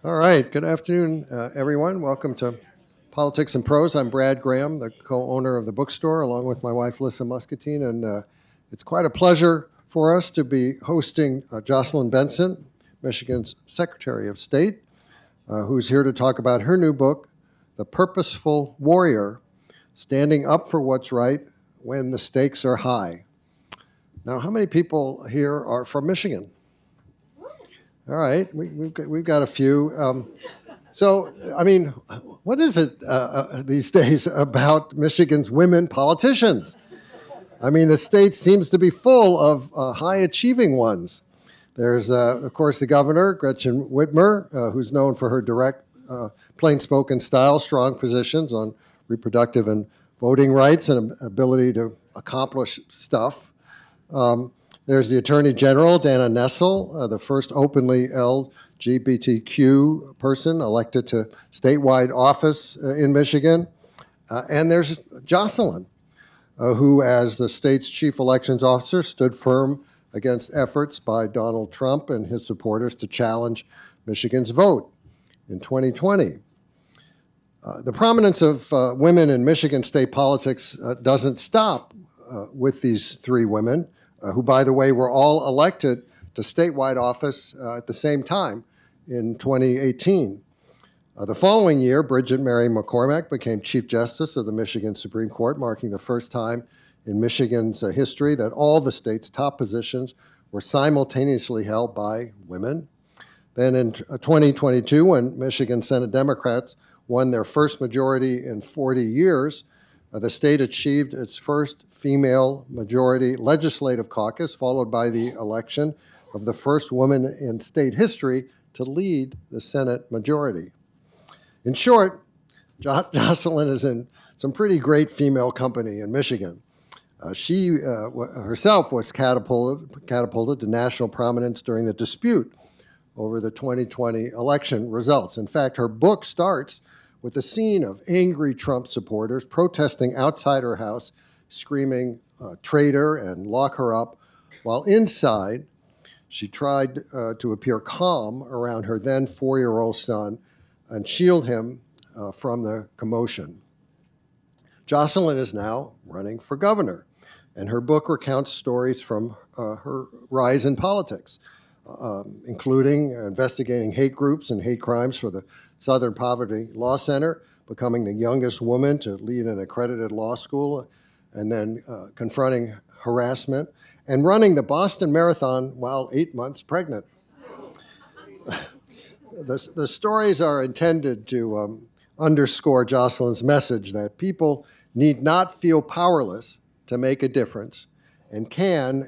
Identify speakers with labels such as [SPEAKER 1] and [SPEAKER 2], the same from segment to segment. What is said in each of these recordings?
[SPEAKER 1] All right, good afternoon, everyone. Welcome to Politics and Prose. I'm Brad Graham, the co-owner of the bookstore, along with my wife, Lissa Muscatine, and it's quite a pleasure for us to be hosting Jocelyn Benson, Michigan's Secretary of State, who's here to talk about her new book, The Purposeful Warrior, Standing Up for What's Right When the Stakes Are High. Now, how many people here are from Michigan? All right, we've got a few. So, I mean, what is it these days about Michigan's women politicians? I mean, the state seems to be full of high-achieving ones. There's, of course, the governor, Gretchen Whitmer, who's known for her direct, plain-spoken style, strong positions on reproductive and voting rights and ability to accomplish stuff. There's the Attorney General, Dana Nessel, the first openly LGBTQ person elected to statewide office in Michigan. And there's Jocelyn, who, as the state's chief elections officer, stood firm against efforts by Donald Trump and his supporters to challenge Michigan's vote in 2020. The prominence of women in Michigan state politics doesn't stop with these three women, who, by the way, were all elected to statewide office at the same time in 2018. The following year, Bridget Mary McCormack became Chief Justice of the Michigan Supreme Court, marking the first time in Michigan's history that all the state's top positions were simultaneously held by women. Then in 2022, when Michigan Senate Democrats won their first majority in 40 years, the state achieved its first female majority legislative caucus, followed by the election of the first woman in state history to lead the Senate majority. In short, Jocelyn is in some pretty great female company in Michigan. She herself was catapulted to national prominence during the dispute over the 2020 election results. In fact, her book starts with a scene of angry Trump supporters protesting outside her house, screaming, traitor, and lock her up, while inside, she tried to appear calm around her then 4-year-old son and shield him from the commotion. Jocelyn is now running for governor, and her book recounts stories from her rise in politics, including investigating hate groups and hate crimes for the Southern Poverty Law Center, becoming the youngest woman to lead an accredited law school, and then confronting harassment, and running the Boston Marathon while 8 months pregnant. The stories are intended to underscore Jocelyn's message that people need not feel powerless to make a difference, and can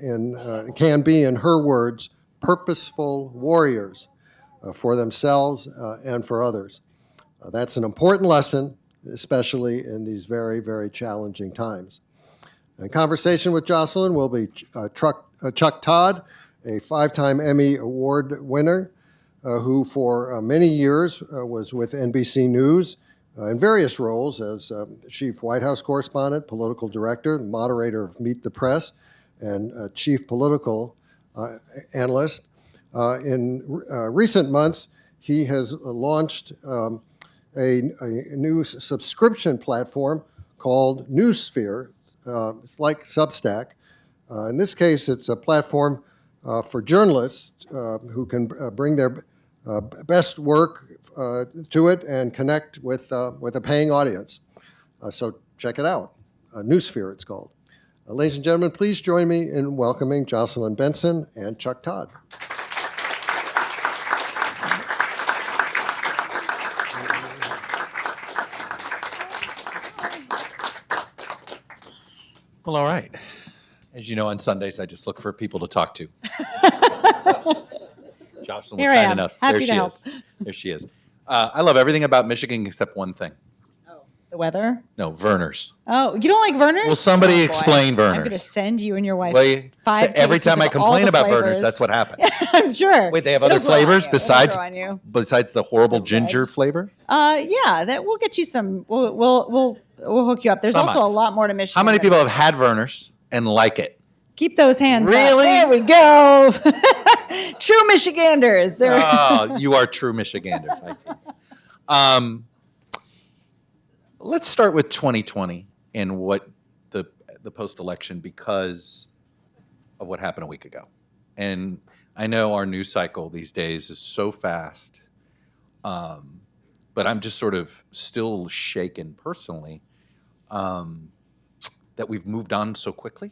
[SPEAKER 1] be, in her words, purposeful warriors for themselves and for others. That's an important lesson, especially in these very, very challenging times. In conversation with Jocelyn will be Chuck Todd, a 5-time Emmy Award winner, who for many years was with NBC News in various roles as chief White House correspondent, political director, moderator of Meet the Press, and chief political analyst. In recent months, he has launched a new subscription platform called Newsphere. It's like Substack. In this case, it's a platform for journalists who can bring their best work to it and connect with a paying audience. So check it out. Newsphere, it's called. Ladies and gentlemen, please join me in welcoming Jocelyn Benson and Chuck Todd.
[SPEAKER 2] Well, all right. As you know, on Sundays, I just look for people to talk to. Jocelyn was kind enough.
[SPEAKER 3] Happy to help.
[SPEAKER 2] There she is. I love everything about Michigan except one thing.
[SPEAKER 3] Oh, the weather?
[SPEAKER 2] No, Vernors.
[SPEAKER 3] Oh, you don't like Vernors?
[SPEAKER 2] Will somebody explain Vernors?
[SPEAKER 3] I'm going to send you and your wife
[SPEAKER 2] Well,
[SPEAKER 3] 5
[SPEAKER 2] every
[SPEAKER 3] cases
[SPEAKER 2] time I
[SPEAKER 3] of all
[SPEAKER 2] complain
[SPEAKER 3] the
[SPEAKER 2] about
[SPEAKER 3] flavors.
[SPEAKER 2] Vernors, that's what happens.
[SPEAKER 3] I'm sure.
[SPEAKER 2] Wait, they have
[SPEAKER 3] It'll
[SPEAKER 2] other
[SPEAKER 3] grow on
[SPEAKER 2] flavors
[SPEAKER 3] you.
[SPEAKER 2] besides
[SPEAKER 3] It'll grow on you.
[SPEAKER 2] the horrible
[SPEAKER 3] The
[SPEAKER 2] ginger
[SPEAKER 3] reds.
[SPEAKER 2] flavor?
[SPEAKER 3] Yeah, that we'll get you some. We'll hook you up. There's
[SPEAKER 2] Come
[SPEAKER 3] also
[SPEAKER 2] on.
[SPEAKER 3] a lot more to Michigan.
[SPEAKER 2] How many
[SPEAKER 3] than
[SPEAKER 2] people have
[SPEAKER 3] this.
[SPEAKER 2] had Vernors and like it?
[SPEAKER 3] Keep those hands up.
[SPEAKER 2] Really?
[SPEAKER 3] There we go. True Michiganders. They're
[SPEAKER 2] Oh, you are true Michiganders. I tease. Let's start with 2020 and what the post-election, because of what happened a week ago. And I know our news cycle these days is so fast, but I'm just sort of still shaken personally that we've moved on so quickly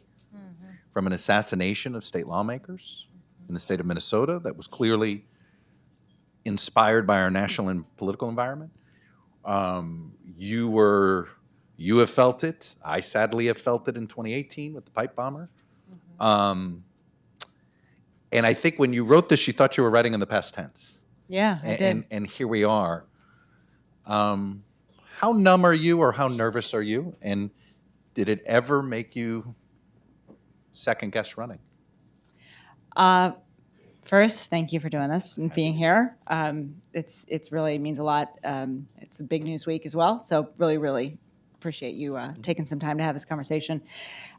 [SPEAKER 2] from an assassination of state lawmakers in the state of Minnesota that was clearly inspired by our national and political environment. You have felt it. I sadly have felt it in 2018 with the pipe bomber. And I think when you wrote this, you thought you were writing in the past tense.
[SPEAKER 3] yeah, I did.
[SPEAKER 2] And here we are. How numb are you, or how nervous are you? And did it ever make you second guess running?
[SPEAKER 3] First, thank you for doing this and being here. It's really means a lot. It's a big news week as well, so really appreciate you taking some time to have this conversation.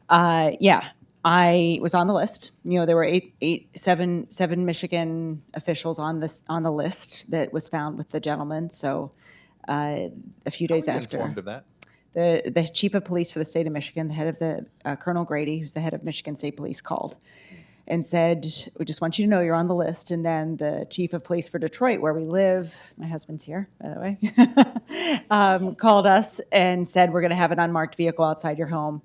[SPEAKER 3] Yeah, I was on the list. You know, there were seven Michigan officials on the list that was found with the gentleman. So a few days
[SPEAKER 2] How were you
[SPEAKER 3] after,
[SPEAKER 2] informed of that?
[SPEAKER 3] the chief of police for the state of Michigan, the head of the Colonel Grady, who's the head of Michigan State Police, called and said, "We just want you to know you're on the list." And then the chief of police for Detroit, where we live, my husband's here, by the way, called us and said, "We're going to have an unmarked vehicle outside your home."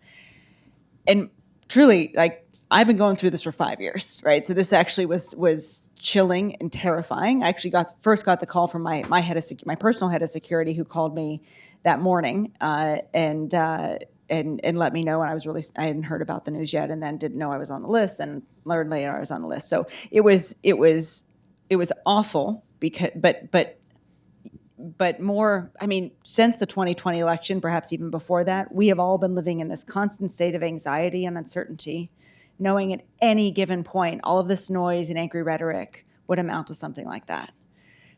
[SPEAKER 3] And truly, like, I've been going through this for 5 years, right? So this actually was chilling and terrifying. I actually first got the call from my personal head of security, who called me that morning and let me know. And I hadn't heard about the news yet, and then didn't know I was on the list, and learned later I was on the list. So it was awful, because but more, I mean, since the 2020 election, perhaps even before that, we have all been living in this constant state of anxiety and uncertainty, knowing at any given point, all of this noise and angry rhetoric would amount to something like that.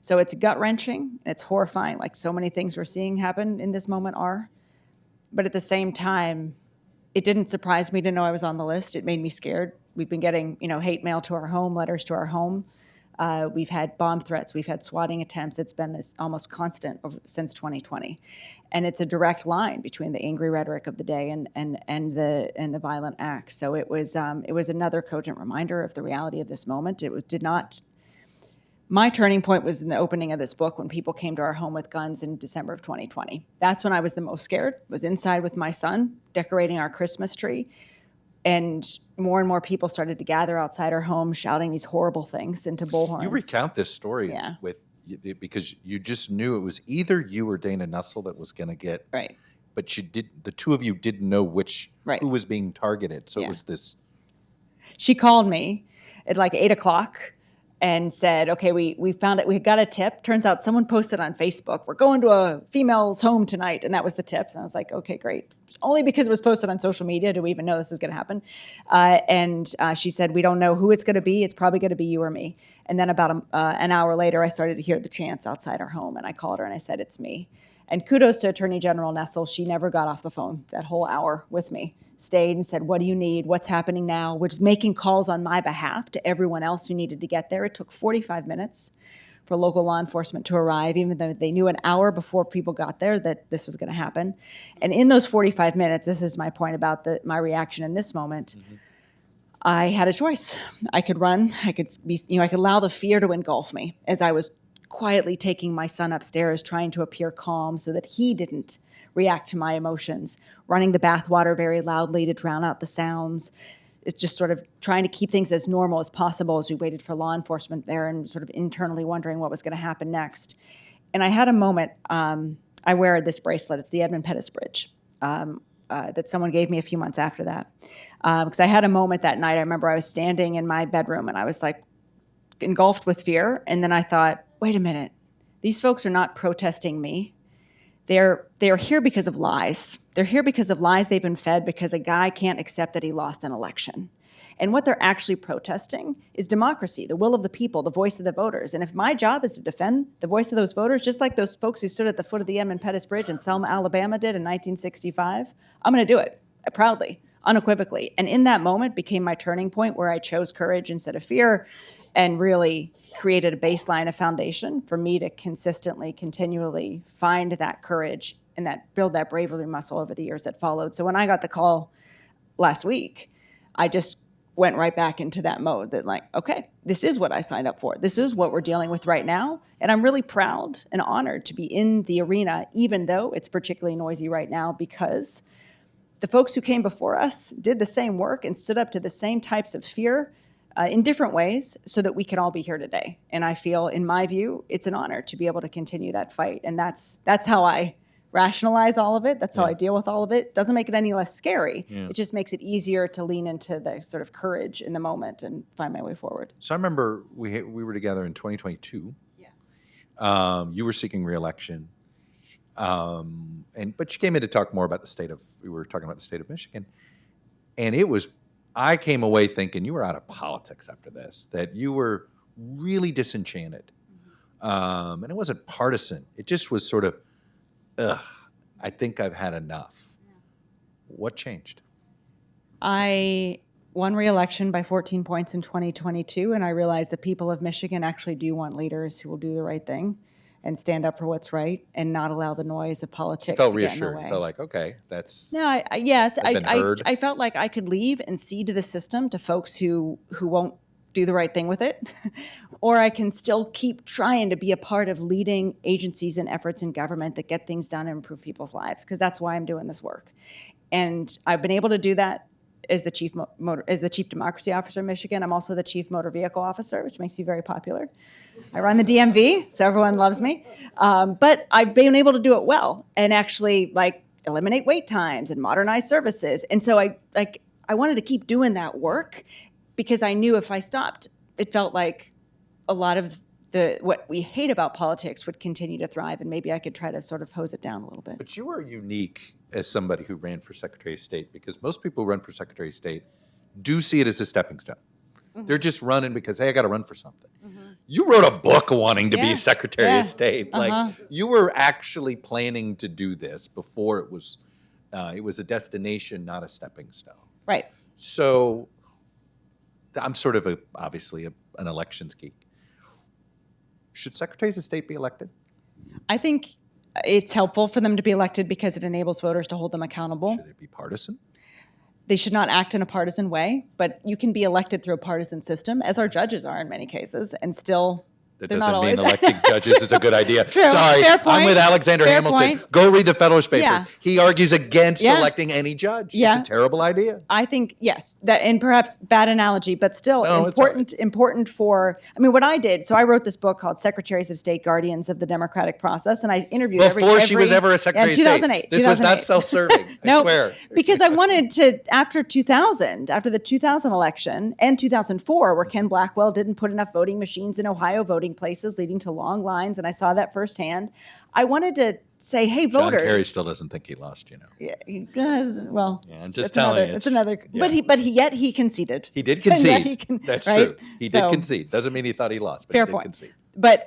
[SPEAKER 3] So it's gut-wrenching, it's horrifying, like so many things we're seeing happen in this moment are. But at the same time, it didn't surprise me to know I was on the list. It made me scared. We've been getting, hate mail to our home, letters to our home. We've had bomb threats. We've had swatting attempts. It's been almost constant since 2020, and it's a direct line between the angry rhetoric of the day and the violent acts. So it was another cogent reminder of the reality of this moment. My turning point was in the opening of this book, when people came to our home with guns in December of 2020. That's when I was the most scared. Was inside with my son, decorating our Christmas tree. And more people started to gather outside our home, shouting these horrible things into bullhorns.
[SPEAKER 2] You recount this story
[SPEAKER 3] Yeah.
[SPEAKER 2] because you just knew it was either you or Dana Nussel that was going to get
[SPEAKER 3] Right.
[SPEAKER 2] But the two of you didn't know who was being targeted. So
[SPEAKER 3] Yeah.
[SPEAKER 2] it was this.
[SPEAKER 3] She called me at like 8:00 and said, "Okay, we found it. We got a tip. Turns out someone posted on Facebook, 'We're going to a female's home tonight.'" And that was the tip. And I was like, "Okay, great." Only because it was posted on social media do we even know this is going to happen. And she said, "We don't know who it's going to be. It's probably going to be you or me." And then about an hour later, I started to hear the chants outside our home. And I called her and I said, "It's me." And kudos to Attorney General Nussel. She never got off the phone that whole hour with me. Stayed and said, "What do you need? What's happening now?" Which is making calls on my behalf to everyone else who needed to get there. It took 45 minutes for local law enforcement to arrive, even though they knew an hour before people got there that this was going to happen. And in those 45 minutes, this is my point about my reaction in this moment, I had a choice. I could run. I could allow the fear to engulf me as I was quietly taking my son upstairs, trying to appear calm so that he didn't react to my emotions, running the bathwater very loudly to drown out the sounds. It's just sort of trying to keep things as normal as possible as we waited for law enforcement there, and sort of internally wondering what was going to happen next. And I had a moment. I wear this bracelet. It's the Edmund Pettus Bridge that someone gave me a few months after that. Because I had a moment that night. I remember I was standing in my bedroom and I was like engulfed with fear. And then I thought, wait a minute. These folks are not protesting me. They're here because of lies. They're here because of lies they've been fed because a guy can't accept that he lost an election. And what they're actually protesting is democracy, the will of the people, the voice of the voters. And if my job is to defend the voice of those voters, just like those folks who stood at the foot of the Edmund Pettus Bridge in Selma, Alabama did in 1965, I'm going to do it proudly, unequivocally. And in that moment became my turning point, where I chose courage instead of fear. and really created a baseline, a foundation for me to consistently, continually find that courage and build that bravery muscle over the years that followed. So when I got the call last week, I just went right back into that mode that like, okay, this is what I signed up for. This is what we're dealing with right now. And I'm really proud and honored to be in the arena, even though it's particularly noisy right now, because the folks who came before us did the same work and stood up to the same types of fear in different ways so that we can all be here today. And I feel, in my view, it's an honor to be able to continue that fight. And that's how I rationalize all of it. That's how I deal with all of it. Doesn't make it any less scary. It just makes it easier to lean into the sort of courage in the moment and find my way forward.
[SPEAKER 2] So I remember we were together in 2022. You were seeking re-election. But you came in to talk more about we were talking about the state of Michigan. And I came away thinking you were out of politics after this, that you were really disenchanted. And it wasn't partisan. It just was sort of, I think I've had enough. What changed?
[SPEAKER 3] I won re-election by 14 points in 2022, and I realized the people of Michigan actually do want leaders who will do the right thing and stand up for what's right and not allow the noise of politics to get in the way.
[SPEAKER 2] Reassured. You felt like, okay, that's...
[SPEAKER 3] No, I felt like I could leave and cede the system to folks who won't do the right thing with it, or I can still keep trying to be a part of leading agencies and efforts in government that get things done and improve people's lives, because that's why I'm doing this work. And I've been able to do that as the chief democracy officer in Michigan. I'm also the chief motor vehicle officer, which makes me very popular. I run the DMV, so everyone loves me. But I've been able to do it well and actually like eliminate wait times and modernize services. And so I wanted to keep doing that work, because I knew if I stopped, it felt like a lot of what we hate about politics would continue to thrive, and maybe I could try to sort of hose it down a little bit.
[SPEAKER 2] But you are unique as somebody who ran for Secretary of State, because most people who run for Secretary of State do see it as a stepping stone. Mm-hmm. They're just running because, hey, I got to run for something. Mm-hmm. You wrote a book wanting to be Secretary of State. Like, you were actually planning to do this before it was a destination, not a stepping stone.
[SPEAKER 3] Right.
[SPEAKER 2] So I'm sort of obviously an elections geek. Should Secretaries of State be elected?
[SPEAKER 3] I think it's helpful for them to be elected because it enables voters to hold them accountable.
[SPEAKER 2] Should it be partisan?
[SPEAKER 3] They should not act in a partisan way, but you can be elected through a partisan system, as our judges are in many cases, and still...
[SPEAKER 2] That doesn't mean electing judges is a good idea.
[SPEAKER 3] True.
[SPEAKER 2] Sorry,
[SPEAKER 3] Fair point.
[SPEAKER 2] I'm with Alexander
[SPEAKER 3] Fair
[SPEAKER 2] Hamilton.
[SPEAKER 3] point.
[SPEAKER 2] Go read the Federalist Papers.
[SPEAKER 3] Yeah.
[SPEAKER 2] He argues against electing any judge. It's a terrible idea.
[SPEAKER 3] I think, yes, that, and perhaps bad analogy, but still important for, I mean, what I did, so I wrote this book called Secretaries of State, Guardians of the Democratic Process, and I interviewed
[SPEAKER 2] Before she was ever a Secretary of State.
[SPEAKER 3] 2008.
[SPEAKER 2] This was not self-serving, I swear.
[SPEAKER 3] Because I wanted to, after the 2000 election, and 2004, where Ken Blackwell didn't put enough voting machines in Ohio voting places, leading to long lines, and I saw that firsthand. I wanted to say, hey, voters.
[SPEAKER 2] John Kerry still doesn't think he lost, you know.
[SPEAKER 3] Yeah, he does. Well,
[SPEAKER 2] I'm just telling you.
[SPEAKER 3] It's another. Yeah. But yet he conceded.
[SPEAKER 2] He did concede.
[SPEAKER 3] That's
[SPEAKER 2] right? True. He did concede. Doesn't mean he thought he lost, but
[SPEAKER 3] fair
[SPEAKER 2] he did
[SPEAKER 3] point.
[SPEAKER 2] Concede.
[SPEAKER 3] But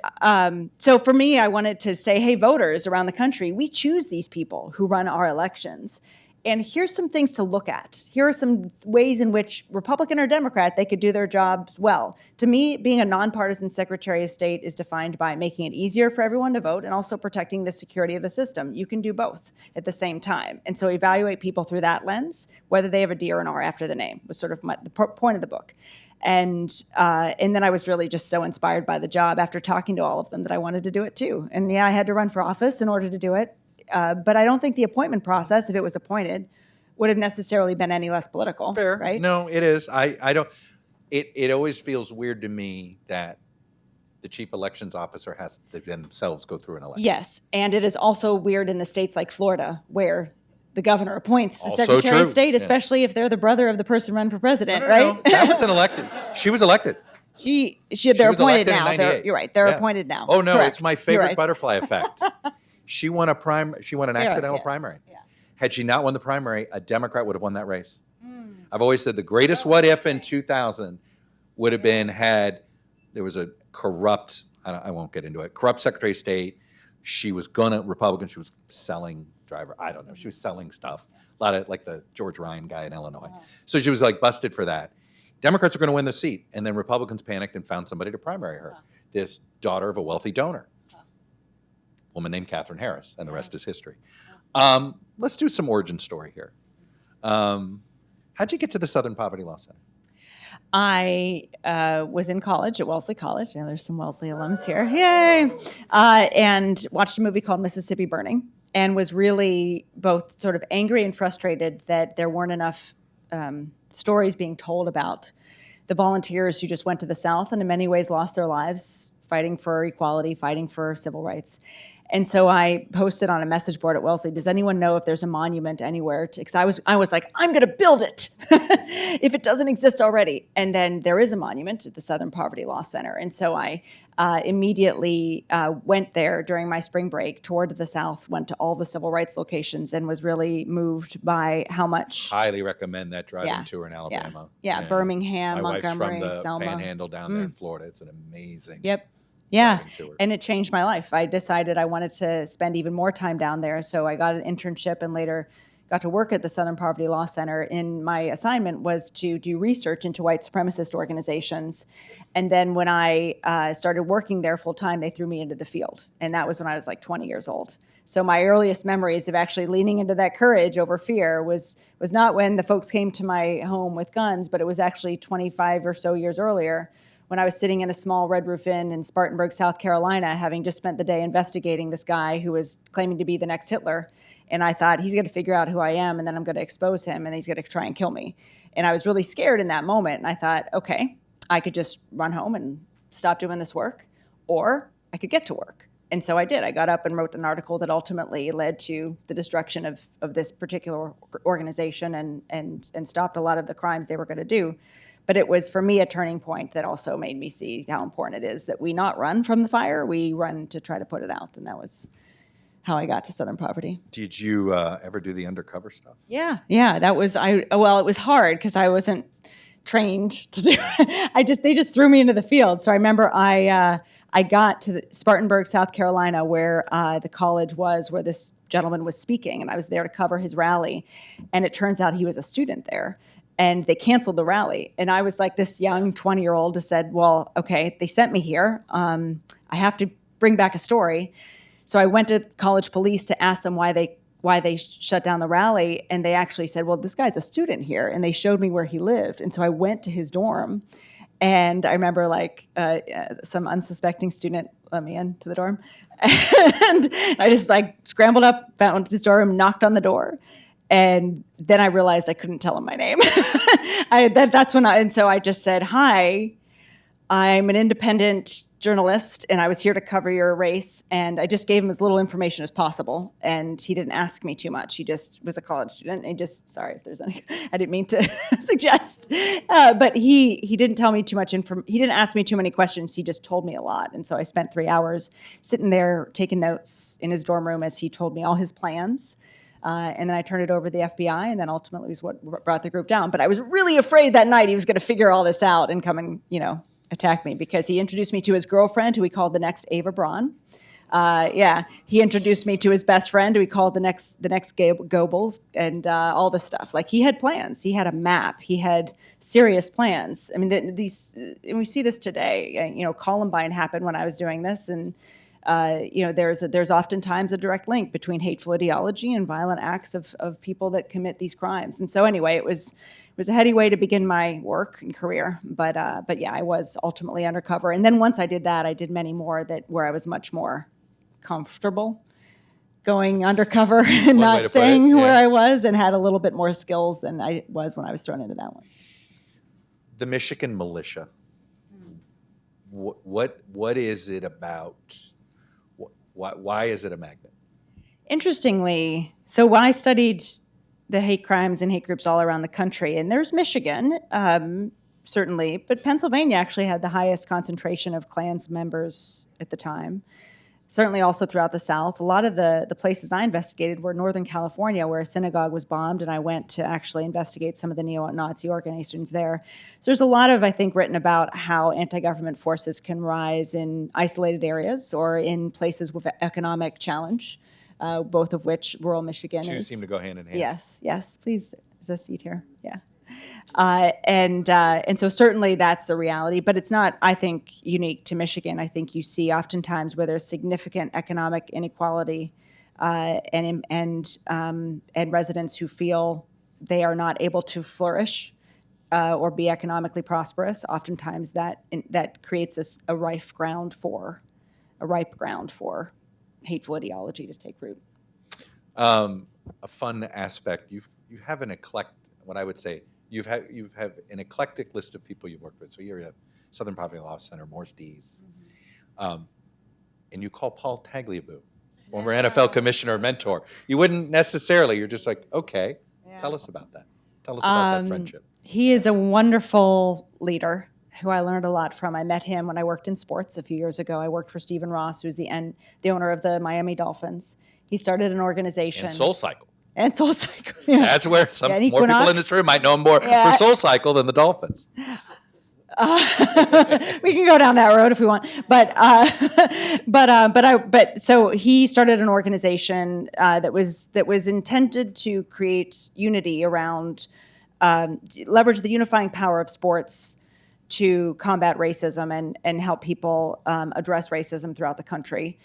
[SPEAKER 3] so for me, I wanted to say, hey, voters around the country, we choose these people who run our elections. And here's some things to look at. Here are some ways in which, Republican or Democrat, they could do their jobs well. To me, being a nonpartisan Secretary of State is defined by making it easier for everyone to vote and also protecting the security of the system. You can do both at the same time. And so evaluate people through that lens, whether they have a D or an R after the name, was sort of the point of the book. And then I was really just so inspired by the job after talking to all of them that I wanted to do it too. And yeah, I had to run for office in order to do it. But I don't think the appointment process, if it was appointed, would have necessarily been any less political.
[SPEAKER 2] Fair.
[SPEAKER 3] Right?
[SPEAKER 2] No, it is. I don't. It always feels weird to me that the chief elections officer has to themselves go through an election.
[SPEAKER 3] Yes, and it is also weird in the states like Florida, where the governor appoints the
[SPEAKER 2] Also
[SPEAKER 3] Secretary
[SPEAKER 2] true.
[SPEAKER 3] of State, especially if they're the brother of the person run for president,
[SPEAKER 2] No.
[SPEAKER 3] right?
[SPEAKER 2] That wasn't elected. She was elected.
[SPEAKER 3] They're
[SPEAKER 2] was
[SPEAKER 3] appointed
[SPEAKER 2] elected in
[SPEAKER 3] now.
[SPEAKER 2] 98.
[SPEAKER 3] You're right. They're appointed now.
[SPEAKER 2] Oh no,
[SPEAKER 3] Correct.
[SPEAKER 2] it's my favorite butterfly effect. She won an accidental primary. Yeah. Had she not won the primary, a Democrat would have won that race. I've always said the greatest what if in 2000 would have been had there was a corrupt, I won't get into it, corrupt Secretary of State. She was Republican, she was selling I don't know, she was selling stuff. A lot of like the George Ryan guy in Illinois. So she was like busted for that. Democrats are going to win the seat. And then Republicans panicked and found somebody to primary her. This daughter of a wealthy donor, woman named Katherine Harris, and the rest is history. Let's do some origin story here. How'd you get to the Southern Poverty Law Center?
[SPEAKER 3] I was in college at Wellesley College. You know, there's some Wellesley alums here. Yay! And watched a movie called Mississippi Burning, and was really both sort of angry and frustrated that there weren't enough stories being told about the volunteers who just went to the South and in many ways lost their lives fighting for equality, fighting for civil rights. And so I posted on a message board at Wellesley, does anyone know if there's a monument anywhere? Because I was like, I'm going to build it if it doesn't exist already. And then there is a monument at the Southern Poverty Law Center. And so I immediately went there during my spring break, toured the South, went to all the civil rights locations, and was really moved by how much.
[SPEAKER 2] Highly recommend that driving tour in Alabama.
[SPEAKER 3] Yeah,
[SPEAKER 2] And
[SPEAKER 3] Birmingham,
[SPEAKER 2] my
[SPEAKER 3] Montgomery,
[SPEAKER 2] wife's from the
[SPEAKER 3] Selma.
[SPEAKER 2] Panhandle down there in Florida. It's an amazing.
[SPEAKER 3] Yep. Yeah,
[SPEAKER 2] driving tour.
[SPEAKER 3] and it changed my life. I decided I wanted to spend even more time down there, so I got an internship and later got to work at the Southern Poverty Law Center. And my assignment was to do research into white supremacist organizations. And then when I started working there full time, they threw me into the field, and that was when I was like 20 years old. So my earliest memories of actually leaning into that courage over fear was not when the folks came to my home with guns, but it was actually 25 or so years earlier, when I was sitting in a small Red Roof Inn in Spartanburg, South Carolina, having just spent the day investigating this guy who was claiming to be the next Hitler. And I thought, he's going to figure out who I am, and then I'm going to expose him, and he's going to try and kill me. And I was really scared in that moment. And I thought, okay, I could just run home and stop doing this work, or I could get to work. And so I did. I got up and wrote an article that ultimately led to the destruction of this particular organization and stopped a lot of the crimes they were going to do. But it was, for me, a turning point that also made me see how important it is that we not run from the fire, we run to try to put it out. And that was how I got to Southern Poverty.
[SPEAKER 2] Did you ever do the undercover stuff?
[SPEAKER 3] Yeah, that was, well, it was hard because I wasn't trained to do it. They just threw me into the field. So I remember I got to Spartanburg, South Carolina, where the college was, where this gentleman was speaking, and I was there to cover his rally. And it turns out he was a student there. And they canceled the rally. And I was like this young 20-year-old who said, well, okay, they sent me here. I have to bring back a story. So I went to college police to ask them why they shut down the rally. And they actually said, well, this guy's a student here. And they showed me where he lived. And so I went to his dorm. And I remember some unsuspecting student let me into the dorm. And I just scrambled up, found his dorm, knocked on the door. And then I realized I couldn't tell him my name. So I just said, hi, I'm an independent journalist, and I was here to cover your race. And I just gave him as little information as possible. And he didn't ask me too much. He just was a college student. And sorry if there's any, I didn't mean to suggest. But he didn't tell me too much he didn't ask me too many questions. He just told me a lot. And so I spent 3 hours sitting there taking notes in his dorm room as he told me all his plans. And then I turned it over to the FBI, and then ultimately was what brought the group down. But I was really afraid that night he was going to figure all this out and come and, attack me, because he introduced me to his girlfriend, who he called the next Ava Braun. He introduced me to his best friend, who he called the next Goebbels, and all this stuff. He had plans. He had a map. He had serious plans. I mean, and we see this today. Columbine happened when I was doing this, and there's oftentimes a direct link between hateful ideology and violent acts of people that commit these crimes. And so anyway, it was a heady way to begin my work and career. But yeah, I was ultimately undercover. And then once I did that, I did many more where I was much more comfortable going undercover and not saying where I was, and had a little bit more skills than I was when I was thrown into that one.
[SPEAKER 2] The Michigan militia. What is it about? Why is it a magnet?
[SPEAKER 3] Interestingly, so I studied the hate crimes and hate groups all around the country, and there's Michigan, certainly, but Pennsylvania actually had the highest concentration of Klans members at the time. Certainly also throughout the South. A lot of the places I investigated were Northern California, where a synagogue was bombed, and I went to actually investigate some of the neo-Nazi organizations there. So there's a lot of, I think, written about how anti-government forces can rise in isolated areas or in places with economic challenge, both of which rural Michigan is.
[SPEAKER 2] Two seem to go hand in hand.
[SPEAKER 3] Yes, please, there's a seat here, yeah. And so certainly that's a reality, but it's not, I think, unique to Michigan. I think you see oftentimes where there's significant economic inequality and residents who feel they are not able to flourish or be economically prosperous. Oftentimes that creates a ripe ground for hateful ideology to take root.
[SPEAKER 2] A fun aspect, you have an what I would say, you have an eclectic list of people you've worked with. So here you have Southern Poverty Law Center, Morse Dees, and you call Paul Tagliabue, former NFL commissioner, mentor. You wouldn't necessarily. You're just like, okay, tell us about that. Tell us about that friendship.
[SPEAKER 3] He is a wonderful leader who I learned a lot from. I met him when I worked in sports a few years ago. I worked for Stephen Ross, who's the owner of the Miami Dolphins. He started an organization.
[SPEAKER 2] And SoulCycle.
[SPEAKER 3] And SoulCycle. Yeah.
[SPEAKER 2] That's where more people in this room might know him more for SoulCycle than the Dolphins.
[SPEAKER 3] We can go down that road if we want, but so he started an organization that was intended to create unity around, leverage the unifying power of sports to combat racism and help people address racism throughout the country.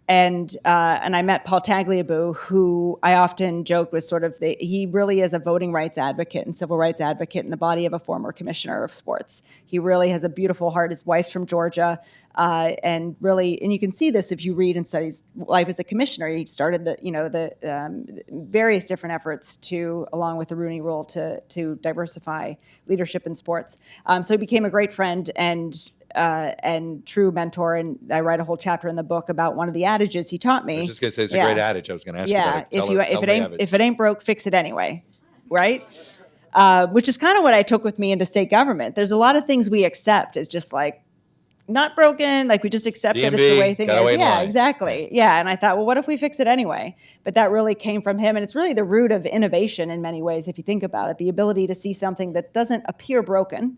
[SPEAKER 3] And I met Paul Tagliabue, who I often joke was sort of he really is a voting rights advocate and civil rights advocate in the body of a former commissioner of sports. He really has a beautiful heart. His wife's from Georgia, and you can see this if you read and study his life as a commissioner. He started the various different efforts along with the Rooney Rule to diversify leadership in sports. So he became a great friend and true mentor, and I write a whole chapter in the book about one of the adages he taught me.
[SPEAKER 2] I was just going to say it's a great adage. I was going to ask you about it.
[SPEAKER 3] If it ain't broke, fix it anyway, right? Which is kind of what I took with me into state government. There's a lot of things we accept as just like not broken, like we just accept that it's the way things are. Yeah, exactly. Yeah, and I thought, well, what if we fix it anyway? But that really came from him, and it's really the root of innovation in many ways, if you think about it, the ability to see something that doesn't appear broken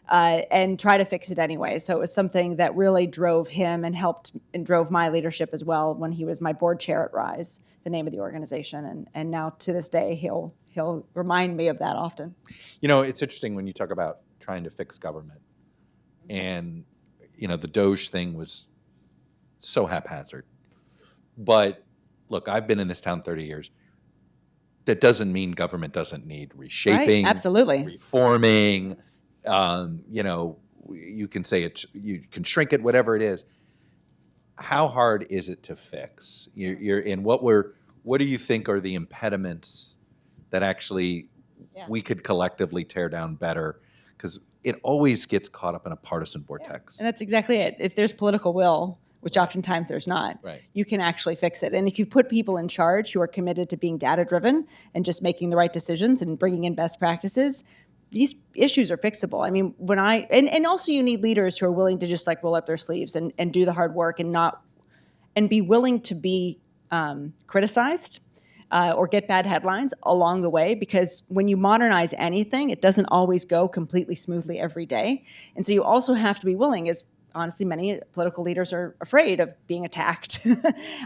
[SPEAKER 3] and try to fix it anyway. So it was something that really drove him and helped and drove my leadership as well when he was my board chair at RISE, the name of the organization. And now to this day, he'll remind me of that often.
[SPEAKER 2] You know, it's interesting when you talk about trying to fix government. And, you know, the Doge thing was so haphazard. But look, I've been in this town 30 years. That doesn't mean government doesn't need reshaping,
[SPEAKER 3] right, absolutely,
[SPEAKER 2] reforming. You know, you can say it, you can shrink it, whatever it is. How hard is it to fix? You're in what do you think are the impediments that actually we could collectively tear down better? Because it always gets caught up in a partisan vortex.
[SPEAKER 3] And that's exactly it. If there's political will, which oftentimes there's not,
[SPEAKER 2] right,
[SPEAKER 3] you can actually fix it. And if you put people in charge who are committed to being data-driven and just making the right decisions and bringing in best practices, these issues are fixable. I mean, and also you need leaders who are willing to just like roll up their sleeves and do the hard work and be willing to be criticized or get bad headlines along the way, because when you modernize anything, it doesn't always go completely smoothly every day. And so you also have to be willing, as honestly many political leaders are afraid of being attacked.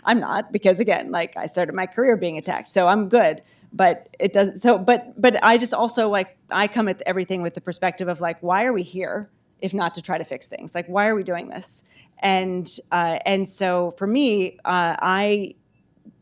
[SPEAKER 3] I'm not, because again, like I started my career being attacked, so I'm good. But it doesn't. So, but I just also I come at everything with the perspective of like, why are we here if not to try to fix things? Like, why are we doing this? And so for me, I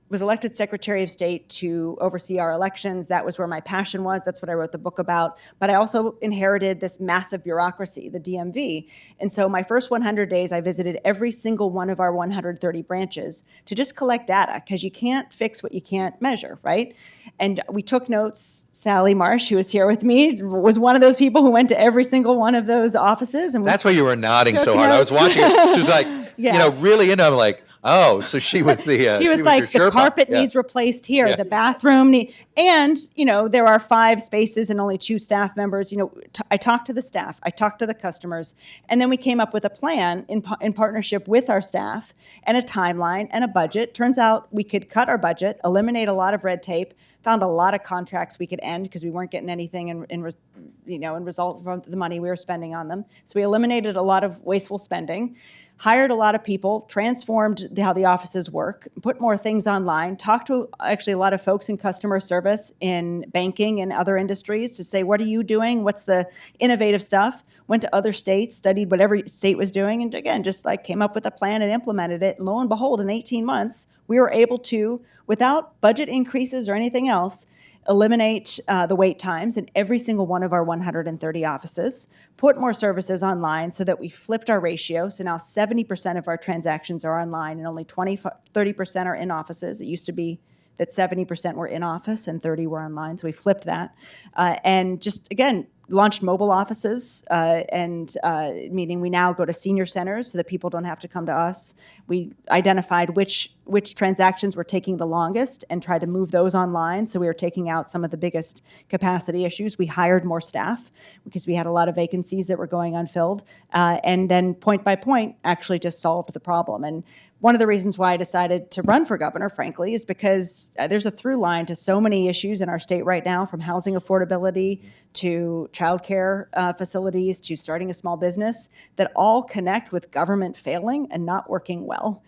[SPEAKER 3] was elected Secretary of State to oversee our elections. That was where my passion was. That's what I wrote the book about. But I also inherited this massive bureaucracy, the DMV. And so my first 100 days, I visited every single one of our 130 branches to just collect data, because you can't fix what you can't measure, right? And we took notes. Sally Marsh, who was here with me, was one of those people who went to every single one of those offices. And
[SPEAKER 2] that's why you were nodding so hard. Notes. I was watching it. She was like, you know, really into it. I'm like, oh, so she was the
[SPEAKER 3] she was like, the carpet needs replaced here, the bathroom and, you know, there are 5 spaces and only 2 staff members. You know, I talked to the staff, I talked to the customers, and then we came up with a plan in partnership with our staff and a timeline and a budget. Turns out we could cut our budget, eliminate a lot of red tape, found a lot of contracts we could end because we weren't getting anything in result from the money we were spending on them. So we eliminated a lot of wasteful spending. hired a lot of people, transformed how the offices work, put more things online, talked to actually a lot of folks in customer service, in banking and other industries to say, what are you doing? What's the innovative stuff? Went to other states, studied what every state was doing, and again, just like came up with a plan and implemented it. And lo and behold, in 18 months, we were able to, without budget increases or anything else, eliminate the wait times in every single one of our 130 offices, put more services online so that we flipped our ratio. So now 70% of our transactions are online and only 30% are in offices. It used to be that 70% were in office and 30 were online. So we flipped that. And just, again, launched mobile offices, meaning we now go to senior centers so that people don't have to come to us. We identified which transactions were taking the longest and tried to move those online. So we were taking out some of the biggest capacity issues. We hired more staff because we had a lot of vacancies that were going unfilled. And then point by point, actually just solved the problem. And one of the reasons why I decided to run for governor, frankly, is because there's a through line to so many issues in our state right now, from housing affordability to childcare facilities to starting a small business, that all connect with government failing and not working well.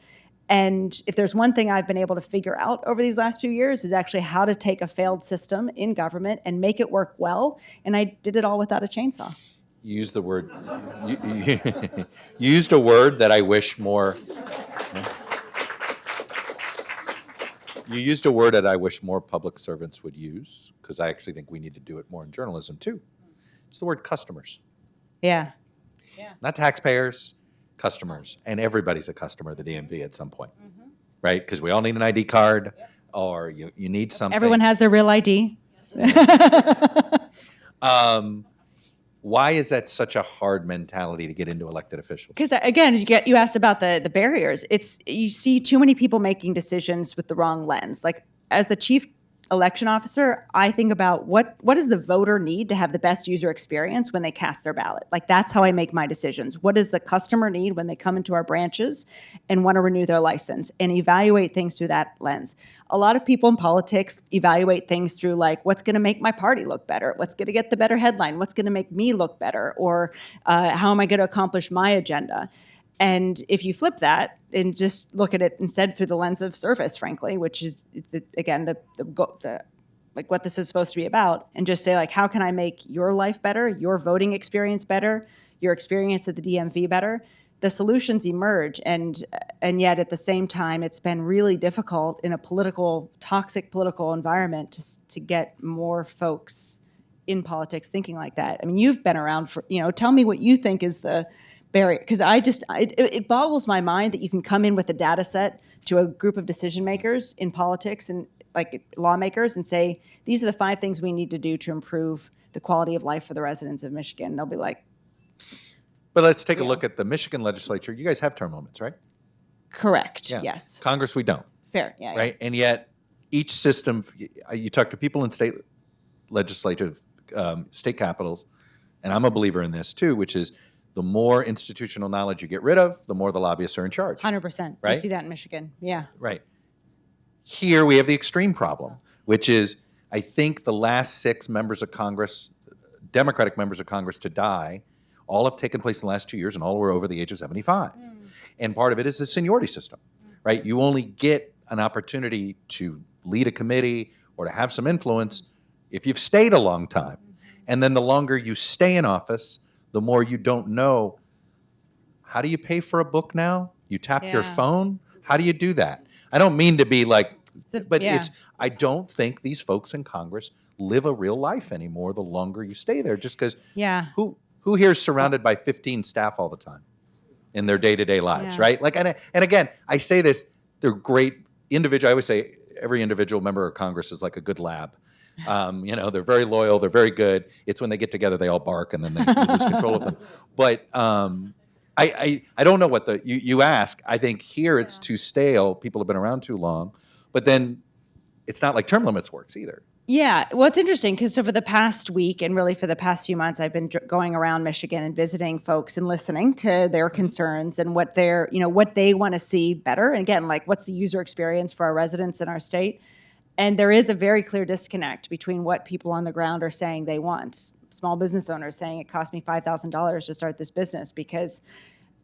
[SPEAKER 3] And if there's one thing I've been able to figure out over these last few years is actually how to take a failed system in government and make it work well. And I did it all without a chainsaw.
[SPEAKER 2] You used the word, you used a word that I wish more, you used a word that I wish more public servants would use, because I actually think we need to do it more in journalism too. It's the word customers.
[SPEAKER 3] Yeah.
[SPEAKER 2] Not taxpayers, customers. And everybody's a customer of the DMV at some point, right? Because we all need an ID card, or you need something.
[SPEAKER 3] Everyone has their real ID.
[SPEAKER 2] Why is that such a hard mentality to get into elected officials?
[SPEAKER 3] Because again, you asked about the barriers. You see too many people making decisions with the wrong lens. Like, as the chief election officer, I think about what does the voter need to have the best user experience when they cast their ballot? Like, that's how I make my decisions. What does the customer need when they come into our branches and want to renew their license, and evaluate things through that lens? A lot of people in politics evaluate things through, like, what's going to make my party look better? What's going to get the better headline? What's going to make me look better? Or how am I going to accomplish my agenda? And if you flip that and just look at it instead through the lens of service, frankly, which is, again, the like what this is supposed to be about, and just say, like, how can I make your life better, your voting experience better, your experience at the DMV better? The solutions emerge, and yet at the same time, it's been really difficult in a toxic political environment to get more folks in politics thinking like that. I mean, you've been around for, tell me what you think is the barrier, because it boggles my mind that you can come in with a data set to a group of decision makers in politics and like lawmakers and say, these are the 5 things we need to do to improve the quality of life for the residents of Michigan. And they'll be like,
[SPEAKER 2] but let's take a look at the Michigan legislature. You guys have term limits, right?
[SPEAKER 3] Correct.
[SPEAKER 2] Yeah.
[SPEAKER 3] Yes.
[SPEAKER 2] Congress, we don't.
[SPEAKER 3] Fair. Yeah.
[SPEAKER 2] Right. And yet each system, you talk to people in state legislative, state capitals, and I'm a believer in this too, which is the more institutional knowledge you get rid of, the more the lobbyists are in charge.
[SPEAKER 3] 100%.
[SPEAKER 2] Right?
[SPEAKER 3] You see that in Michigan. Yeah.
[SPEAKER 2] Right. Here we have the extreme problem, which is, I think the last 6 members of Congress, Democratic members of Congress to die, all have taken place in the last 2 years, and all were over the age of 75. And part of it is the seniority system, right? You only get an opportunity to lead a committee or to have some influence if you've stayed a long time. And then the longer you stay in office, the more you don't know, how do you pay for a book now? You tap your phone? How do you do that? I don't mean to be like, I don't think these folks in Congress live a real life anymore the longer you stay there, just because who here is surrounded by 15 staff all the time in their day-to-day lives, right? Like, and again, I say this, they're great individual. I always say every individual member of Congress is like a good lab. They're very loyal, they're very good. It's when they get together, they all bark, and then they lose control of them. But I don't know what you ask. I think here it's too stale. People have been around too long. But then it's not like term limits works either.
[SPEAKER 3] Yeah, well, it's interesting because for the past week and really for the past few months, I've been going around Michigan and visiting folks and listening to their concerns and what what they want to see better. And again, like, what's the user experience for our residents in our state? And there is a very clear disconnect between what people on the ground are saying they want. Small business owners saying it cost me $5,000 to start this business because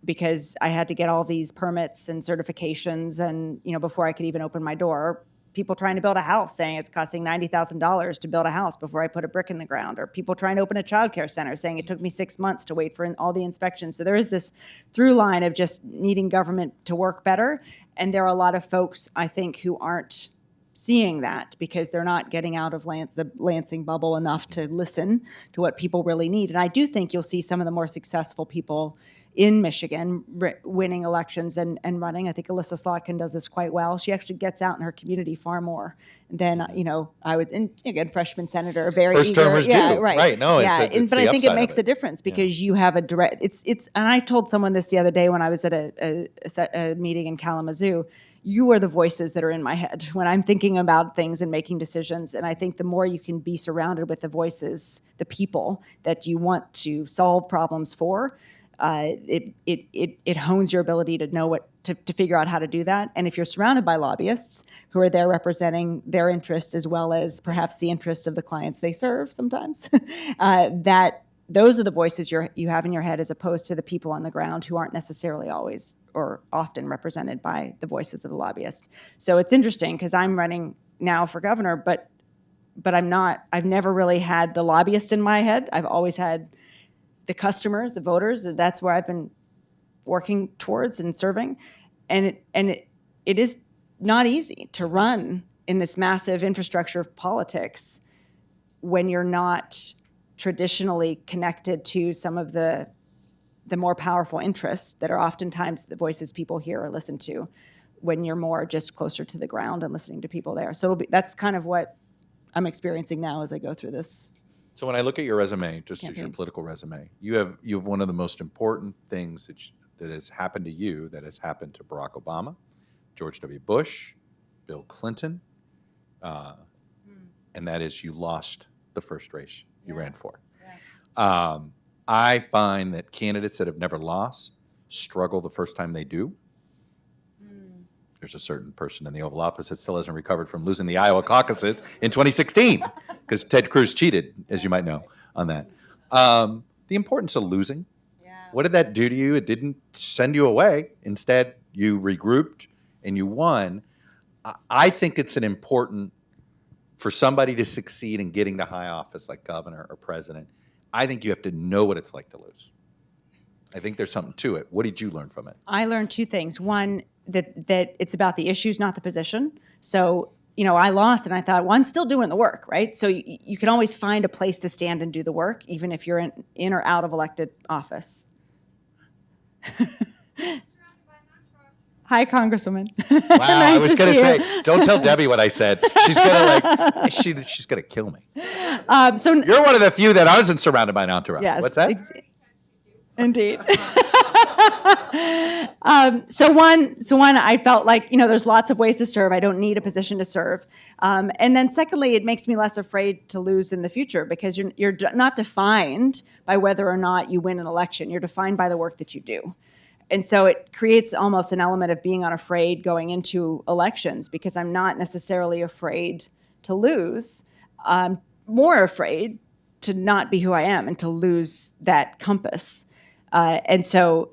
[SPEAKER 3] because I had to get all these permits and certifications, and before I could even open my door. People trying to build a house saying it's costing $90,000 to build a house before I put a brick in the ground, or people trying to open a childcare center saying it took me 6 months to wait for all the inspections. So there is this through line of just needing government to work better. And there are a lot of folks, I think, who aren't seeing that because they're not getting out of the Lansing bubble enough to listen to what people really need. And I do think you'll see some of the more successful people in Michigan winning elections and running. I think Alyssa Slotkin does this quite well. She actually gets out in her community far more than, I would, and again, freshman senator, very
[SPEAKER 2] First
[SPEAKER 3] eager.
[SPEAKER 2] termers
[SPEAKER 3] Yeah,
[SPEAKER 2] do.
[SPEAKER 3] right.
[SPEAKER 2] No,
[SPEAKER 3] it's
[SPEAKER 2] but
[SPEAKER 3] I think it makes a difference because you have a direct, and I told someone this the other day when I was at a meeting in Kalamazoo. You are the voices that are in my head when I'm thinking about things and making decisions. And I think the more you can be surrounded with the voices, the people that you want to solve problems for, it hones your ability to know to figure out how to do that. And if you're surrounded by lobbyists who are there representing their interests as well as perhaps the interests of the clients they serve sometimes, that those are the voices you have in your head as opposed to the people on the ground who aren't necessarily always or often represented by the voices of the lobbyists. So it's interesting because I'm running now for governor, but I've never really had the lobbyists in my head. I've always had the customers, the voters. That's where I've been working towards and serving. And it is not easy to run in this massive infrastructure of politics when you're not traditionally connected to some of the more powerful interests that are oftentimes the voices people hear or listen to when you're more just closer to the ground and listening to people there. So that's kind of what I'm experiencing now as I go through this.
[SPEAKER 2] So when I look at your resume, just
[SPEAKER 3] campaign.
[SPEAKER 2] as your political resume, you have one of the most important things that has happened to you that has happened to Barack Obama, George W. Bush, Bill Clinton, and that is you lost the first race you ran for. Yeah. I find that candidates that have never lost struggle the first time they do. There's a certain person in the Oval Office that still hasn't recovered from losing the Iowa caucuses in 2016 because Ted Cruz cheated, as you might know, on that. The importance of losing. Yeah. What did that do to you? It didn't send you away. Instead, you regrouped and you won. I think it's an important for somebody to succeed in getting to high office like governor or president. I think you have to know what it's like to lose. I think there's something to it. What did you learn from it?
[SPEAKER 3] I learned two things. One, that it's about the issues, not the position. So, I lost and I thought, well, I'm still doing the work, right? So you can always find a place to stand and do the work, even if you're in or out of elected office. Hi, Congresswoman.
[SPEAKER 2] Wow,
[SPEAKER 3] Nice
[SPEAKER 2] I was going to say, don't tell Debbie what I said. She's gonna she's gonna kill me. So you're one of the few that isn't surrounded by an entourage.
[SPEAKER 3] Yes,
[SPEAKER 2] what's that?
[SPEAKER 3] Indeed. So one, I felt like, there's lots of ways to serve. I don't need a position to serve. And then secondly, it makes me less afraid to lose in the future because you're not defined by whether or not you win an election. You're defined by the work that you do. And so it creates almost an element of being unafraid going into elections because I'm not necessarily afraid to lose. I'm more afraid to not be who I am and to lose that compass. And so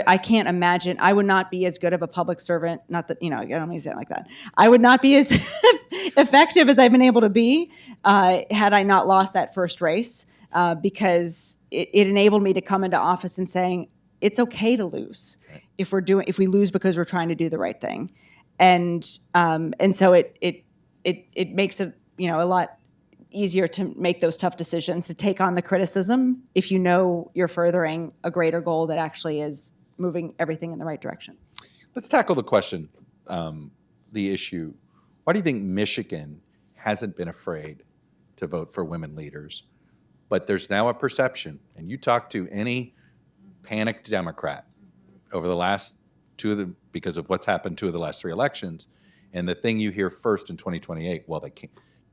[SPEAKER 3] I can't imagine, I would not be as good of a public servant, not that, I don't mean to say it like that. I would not be as effective as I've been able to be had I not lost that first race because it enabled me to come into office and saying, it's okay to lose if we lose because we're trying to do the right thing. And so it makes it, a lot easier to make those tough decisions, to take on the criticism if you know you're furthering a greater goal that actually is moving everything in the right direction.
[SPEAKER 2] Let's tackle the question, the issue. Why do you think Michigan hasn't been afraid to vote for women leaders? But there's now a perception, and you talk to any panicked Democrat over the last because of what's happened two of the last three elections, and the thing you hear first in 2028, well,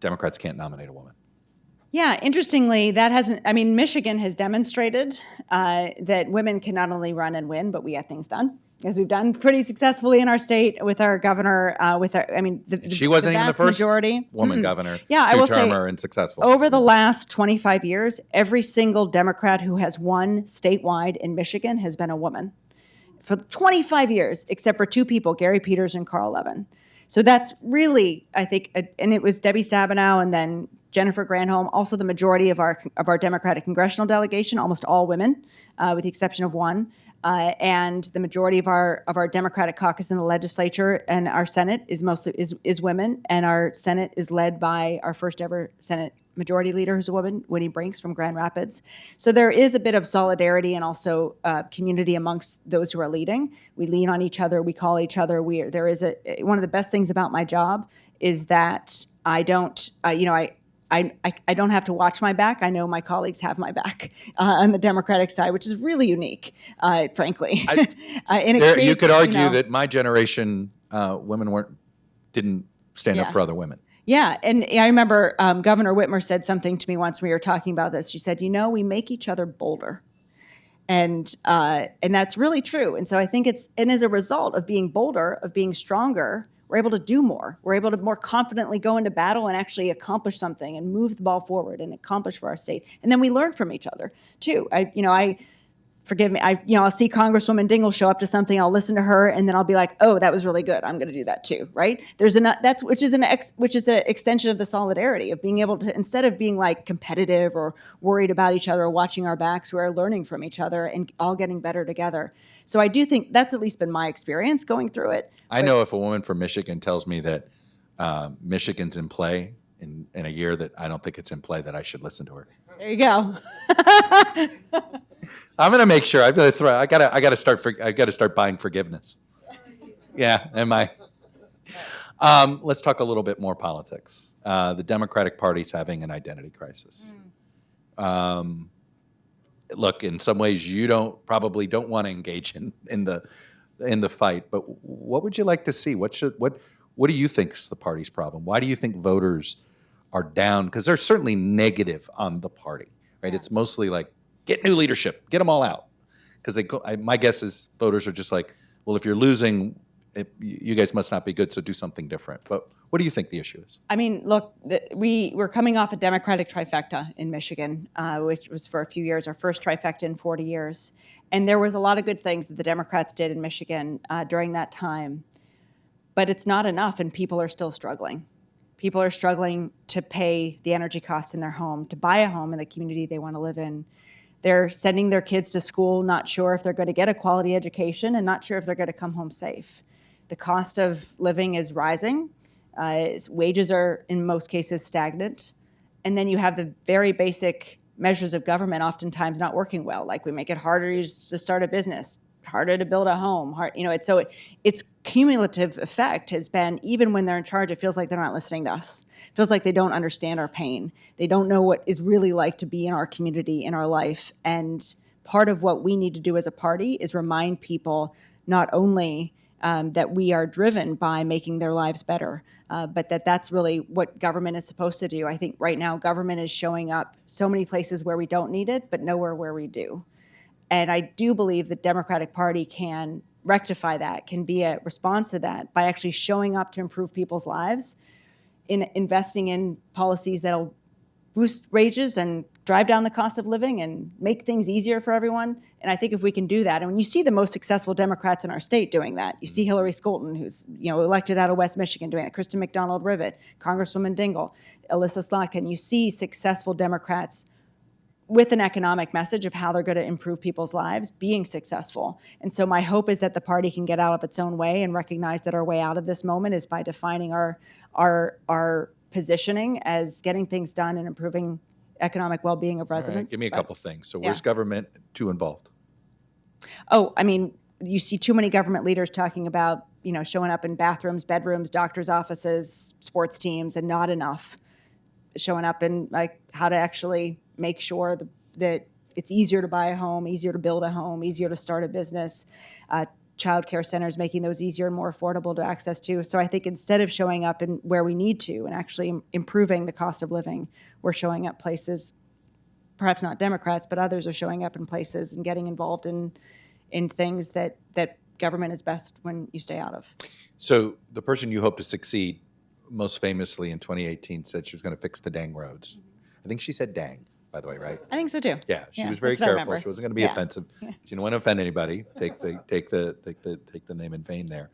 [SPEAKER 2] Democrats can't nominate a woman.
[SPEAKER 3] Yeah, interestingly, Michigan has demonstrated that women can not only run and win, but we get things done, as we've done pretty successfully in our state with our governor.
[SPEAKER 2] She wasn't even the first
[SPEAKER 3] majority.
[SPEAKER 2] woman governor.
[SPEAKER 3] Yeah, I will say,
[SPEAKER 2] and successful.
[SPEAKER 3] Over the last 25 years, every single Democrat who has won statewide in Michigan has been a woman. for 25 years, except for two people, Gary Peters and Carl Levin. So that's really, I think, and it was Debbie Stabenow and then Jennifer Granholm, also the majority of our Democratic congressional delegation, almost all women, with the exception of one. And the majority of our Democratic caucus in the legislature and our Senate is women, and our Senate is led by our first ever Senate majority leader, who's a woman, Winnie Brinks from Grand Rapids. So there is a bit of solidarity and also community amongst those who are leading. We lean on each other, we call each other. There is one of the best things about my job is that I don't, I don't have to watch my back. I know my colleagues have my back on the Democratic side, which is really unique, frankly. And
[SPEAKER 2] you could argue that my generation, women didn't stand up for other women.
[SPEAKER 3] Yeah, and I remember Governor Whitmer said something to me once when we were talking about this. She said, we make each other bolder. And that's really true. And so I think and as a result of being bolder, of being stronger, we're able to do more. We're able to more confidently go into battle and actually accomplish something and move the ball forward and accomplish for our state. And then we learn from each other too. Forgive me, I'll see Congresswoman Dingell show up to something, I'll listen to her, and then I'll be like, oh, that was really good. I'm going to do that too, right? Which is an extension of the solidarity of being able to, instead of being like competitive or worried about each other or watching our backs, we're learning from each other and all getting better together. So I do think that's at least been my experience going through it.
[SPEAKER 2] I know if a woman from Michigan tells me that Michigan's in play in a year that I don't think it's in play, that I should listen to her.
[SPEAKER 3] There you go.
[SPEAKER 2] I'm gonna make sure. I gotta start buying forgiveness. Yeah, let's talk a little bit more politics. The Democratic Party's having an identity crisis. Look, in some ways, you probably don't want to engage in the fight. But what would you like to see? What do you think is the party's problem? Why do you think voters are down? Because they're certainly negative on the party, right? It's mostly like, get new leadership, get them all out. Because my guess is voters are just like, well, if you're losing, you guys must not be good, so do something different. But what do you think the issue is?
[SPEAKER 3] I mean, look, we're coming off a Democratic trifecta in Michigan, which was for a few years, our first trifecta in 40 years. And there was a lot of good things that the Democrats did in Michigan during that time. But it's not enough, and people are still struggling. People are struggling to pay the energy costs in their home, to buy a home in the community they want to live in. They're sending their kids to school, not sure if they're going to get a quality education and not sure if they're going to come home safe. The cost of living is rising. Wages are, in most cases, stagnant. And then you have the very basic measures of government oftentimes not working well, like we make it harder to start a business, harder to build a home. Its cumulative effect has been, even when they're in charge, it feels like they're not listening to us. It feels like they don't understand our pain. They don't know what it's really like to be in our community, in our life. And part of what we need to do as a party is remind people not only that we are driven by making their lives better, but that's really what government is supposed to do. I think right now government is showing up so many places where we don't need it, but nowhere where we do. And I do believe the Democratic Party can rectify that, can be a response to that by actually showing up to improve people's lives, in investing in policies that'll boost wages and drive down the cost of living and make things easier for everyone. And I think if we can do that, and when you see the most successful Democrats in our state doing that, you see Hillary Scholten, who's elected out of West Michigan, doing it, Kristen McDonald-Rivet, Congresswoman Dingell, Alyssa Slotkin, you see successful Democrats with an economic message of how they're going to improve people's lives, being successful. And so my hope is that the party can get out of its own way and recognize that our way out of this moment is by defining our positioning as getting things done and improving economic well-being of residents.
[SPEAKER 2] Give me a couple things. So where's government too involved?
[SPEAKER 3] Oh, I mean, you see too many government leaders talking about, showing up in bathrooms, bedrooms, doctors' offices, sports teams, and not enough showing up in like how to actually make sure that it's easier to buy a home, easier to build a home, easier to start a business. Child care centers, making those easier and more affordable to access to. So I think instead of showing up in where we need to and actually improving the cost of living, we're showing up places, perhaps not Democrats, but others are showing up in places and getting involved in things that government is best when you stay out of.
[SPEAKER 2] So the person you hope to succeed most famously in 2018 said she was going to fix the dang roads. I think she said dang. by the way, right?
[SPEAKER 3] I think so too.
[SPEAKER 2] Yeah, she was very
[SPEAKER 3] that's what I
[SPEAKER 2] careful.
[SPEAKER 3] remember.
[SPEAKER 2] She wasn't going to be
[SPEAKER 3] Yeah.
[SPEAKER 2] offensive. She didn't want to offend anybody. Take the name in vain there.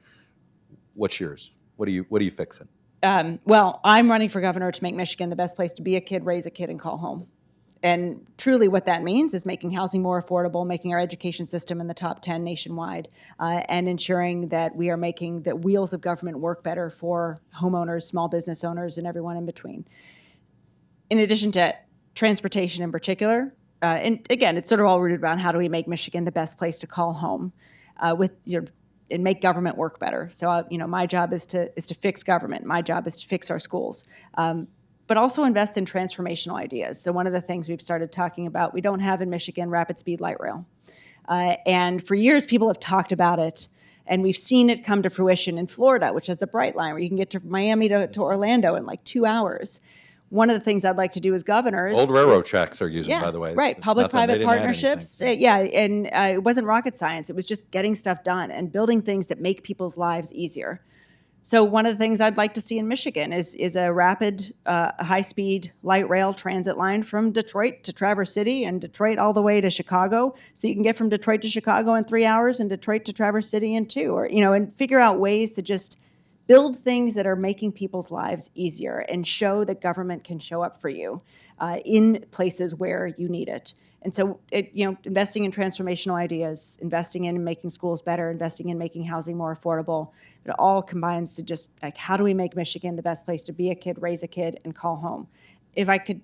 [SPEAKER 2] What's yours? What are you fixing?
[SPEAKER 3] Well, I'm running for governor to make Michigan the best place to be a kid, raise a kid, and call home. And truly what that means is making housing more affordable, making our education system in the top 10 nationwide, and ensuring that we are making the wheels of government work better for homeowners, small business owners, and everyone in between. In addition to transportation in particular, and again, it's sort of all rooted around how do we make Michigan the best place to call home and make government work better. So, my job is to fix government. My job is to fix our schools. But also invest in transformational ideas. So one of the things we've started talking about, we don't have in Michigan rapid speed light rail. And for years, people have talked about it, and we've seen it come to fruition in Florida, which has the Bright Line, where you can get to Miami to Orlando in like 2 hours. One of the things I'd like to do as governor is...
[SPEAKER 2] Old railroad tracks are using, by the way.
[SPEAKER 3] Right, public-private partnerships. And it wasn't rocket science. It was just getting stuff done and building things that make people's lives easier. So one of the things I'd like to see in Michigan is a rapid, high-speed light rail transit line from Detroit to Traverse City and Detroit all the way to Chicago. So you can get from Detroit to Chicago in 3 hours and Detroit to Traverse City in 2, or and figure out ways to just build things that are making people's lives easier and show that government can show up for you in places where you need it. And so, investing in transformational ideas, investing in making schools better, investing in making housing more affordable, it all combines to just like, how do we make Michigan the best place to be a kid, raise a kid, and call home? If I could,